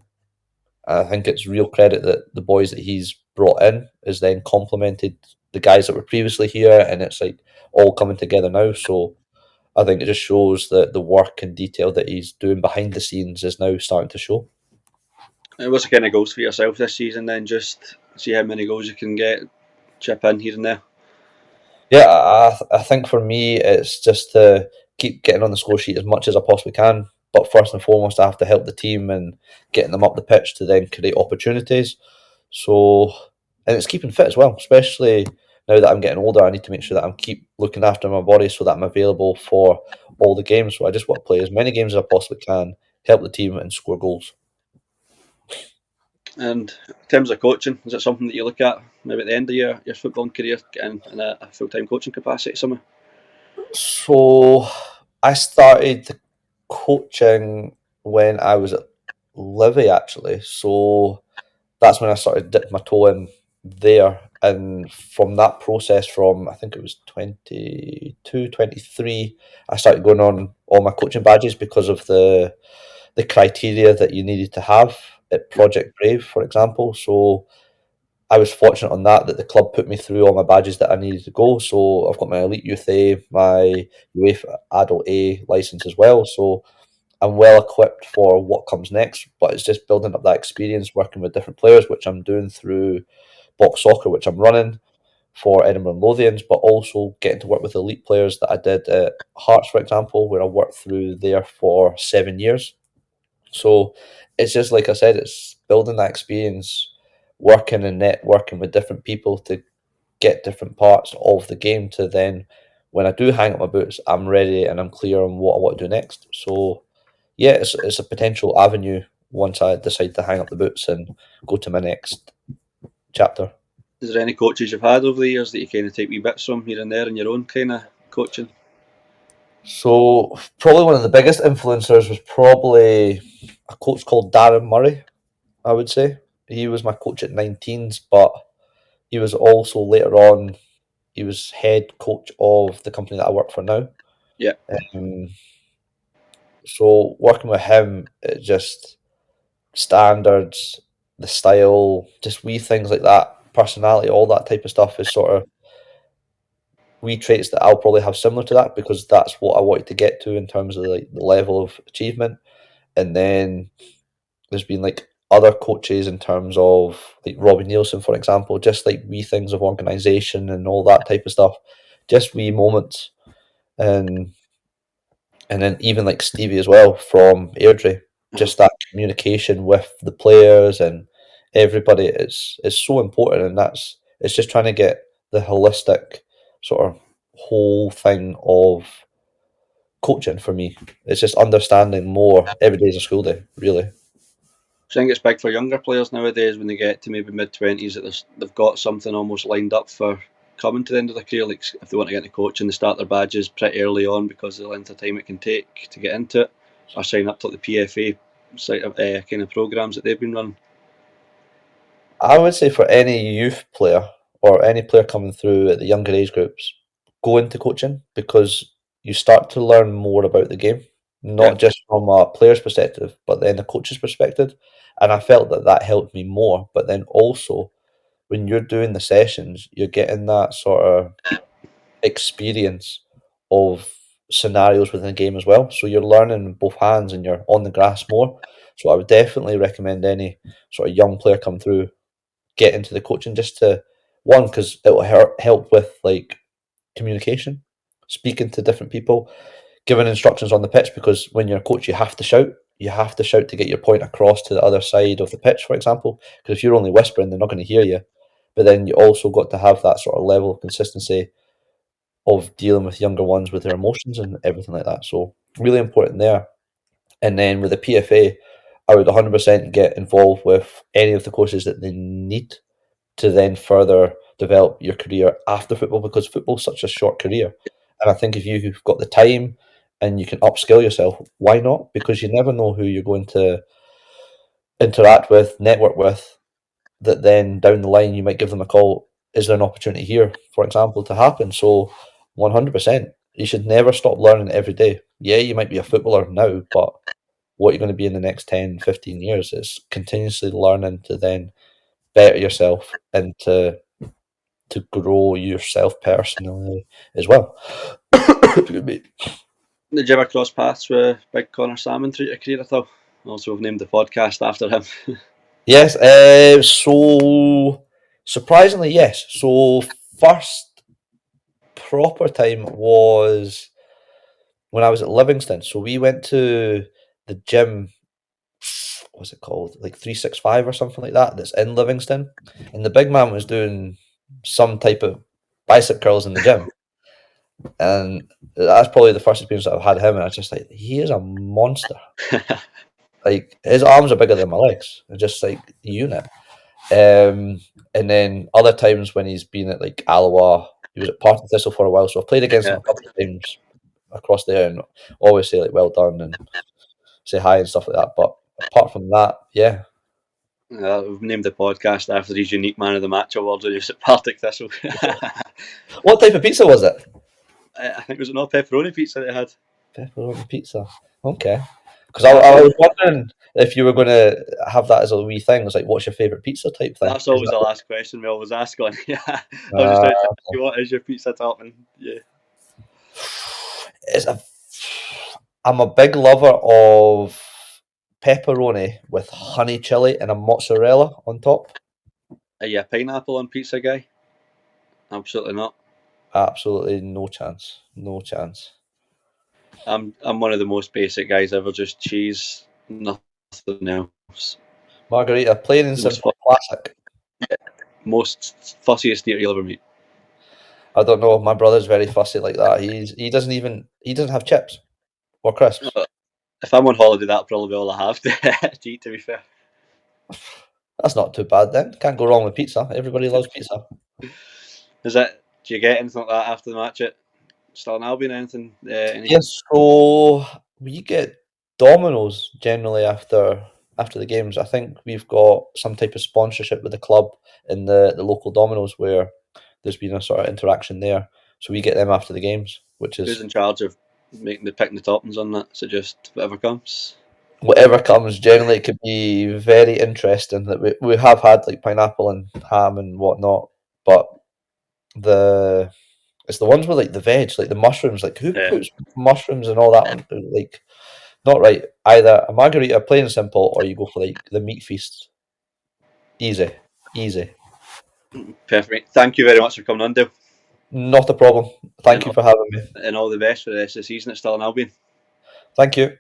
I think it's real credit that the boys that he's brought in is then complemented the guys that were previously here, and it's like all coming together now. So I think it just shows that the work and detail that he's doing behind the scenes is now starting to show. What's the kind of goals for yourself this season then? Just see how many goals you can get, chip in here and there. Yeah, I think for me it's just to keep getting on the score sheet as much as I possibly can. But first and foremost, I have to help the team and getting them up the pitch to then create opportunities. So, and it's keeping fit as well, especially now that I'm getting older. I need to make sure that I'm keep looking after my body so that I'm available for all the games. So I just want to play as many games as I possibly can, help the team, and score goals. And in terms of coaching, is it something that you look at maybe at the end of your footballing career, getting in a full-time coaching capacity somewhere? So I started coaching when I was at Livy, actually. So that's when I started dipping my toe in there. And from that process, from I think it was 22, 23, I started going on all my coaching badges because of the criteria that you needed to have at Project Brave, for example. So I was fortunate on that the club put me through all my badges that I needed to go. So I've got my Elite Youth A, my UEFA Adult A license as well. So I'm well equipped for what comes next. But it's just building up that experience, working with different players, which I'm doing through box soccer, which I'm running for Edinburgh and Lothians, but also getting to work with elite players that I did at Hearts, for example, where I worked through there for 7 years. So it's just like I said, it's building that experience, working and networking with different people to get different parts of the game to then when I do hang up my boots, I'm ready and I'm clear on what I want to do next. So yeah, it's a potential avenue once I decide to hang up the boots and go to my next chapter. Is there any coaches you've had over the years that you kind of take wee bits from here and there in your own kind of coaching? So probably one of the biggest influencers was probably a coach called Darren Murray, I would say. He was my coach at 19s, but he was also later on, he was head coach of the company that I work for now. Yeah. Um, so working with him, it just standards, the style, just wee things like that, personality, all that type of stuff is sort of wee traits that I'll probably have similar to that because that's what I wanted to get to in terms of like the level of achievement. And then there's been like other coaches in terms of like Robbie Nielsen, for example, just like wee things of organisation and all that type of stuff, just wee moments. And and then even like Stevie as well from Airdrie, just that communication with the players and everybody is so important, and that's it's just trying to get the holistic sort of whole thing of coaching for me. It's just understanding more. Every day is a school day, really. So I think it's big for younger players nowadays when they get to maybe mid-20s that they've got something almost lined up for coming to the end of their career. Like if they want to get into coaching, they start their badges pretty early on because of the length of time it can take to get into it, or sign up to the PFA site of kind of programs that they've been running. I would say for any youth player or any player coming through at the younger age groups, go into coaching because you start to learn more about the game, Yeah. not just from a player's perspective, but then the coach's perspective. And I felt that that helped me more. But then also, when you're doing the sessions, you're getting that sort of experience of scenarios within the game as well. So you're learning with both hands and you're on the grass more. So I would definitely recommend any sort of young player come through get into the coaching just to one because it will help with like communication, speaking to different people, giving instructions on the pitch because when you're a coach you have to shout. You have to shout to get your point across to the other side of the pitch, for example, because if you're only whispering, they're not going to hear you. But then you also got to have that sort of level of consistency of dealing with younger ones with their emotions and everything like that. So really important there. And then with the PFA, I would 100% get involved with any of the courses that they need to then further develop your career after football because football's such a short career. And I think if you've got the time and you can upskill yourself, why not? Because you never know who you're going to interact with, network with, that then down the line you might give them a call. Is there an opportunity here, for example, to happen? So 100%. You should never stop learning every day. Yeah, you might be a footballer now, but what you're going to be in the next 10, 15 years is continuously learning to then better yourself and to grow yourself personally as well. Excuse me. Did you ever cross paths with Big Connor Salmon through your career at all? Also, we've named the podcast after him. Yes, so surprisingly, yes. So first proper time was when I was at Livingston. So we went to the gym, what's it called? Like 365 or something like that, that's in Livingston. And the big man was doing some type of bicep curls in the gym. And that's probably the first experience that I've had him, and I was just like, he is a monster. Like his arms are bigger than my legs. They're just like a unit. And then other times when he's been at like Alloa, he was at Park and Thistle for a while, so I've played against him a couple of times across there, and always say like well done and say hi and stuff like that. But apart from that, yeah. We've named the podcast after his unique man of the match award when he was at Partick Thistle. What type of pizza was it? I think it was an all pepperoni pizza they had. Pepperoni pizza. Okay. Because I was wondering if you were going to have that as a wee thing. It's like, what's your favourite pizza type thing? That's always the last question we always ask on. Yeah, I was just trying to ask you, what is your pizza topping? Yeah, I'm a big lover of pepperoni with honey chili and a mozzarella on top. Are you a pineapple on pizza guy? Absolutely not. Absolutely no chance. No chance. I'm one of the most basic guys ever. Just cheese, nothing else. Margarita, plain and simple, classic. Most fussiest eater you'll ever meet. I don't know. My brother's very fussy like that. He doesn't have chips or crisps. If I'm on holiday, that'll probably be all I have to eat. To be fair, that's not too bad then. Can't go wrong with pizza. Everybody loves pizza. Is it? Do you get anything like that after the match at Stirling Albion? Anything? Yes. So we get Domino's generally after the games. I think we've got some type of sponsorship with the club in the local Domino's where there's been a sort of interaction there. So we get them after the games, which is who's in charge of picking the toppings on that? So just whatever comes. Whatever comes. Generally, it could be very interesting. That we have had like pineapple and ham and whatnot, but it's the ones with like the veg, like the mushrooms. Like who puts mushrooms and all that on? Like not right. Either a margarita, plain and simple, or you go for like the meat feast. Easy. Perfect. Thank you very much for coming on, Dale. Not a problem. Thank you for having me. And all the best for the rest of the season at Stirling Albion. Thank you.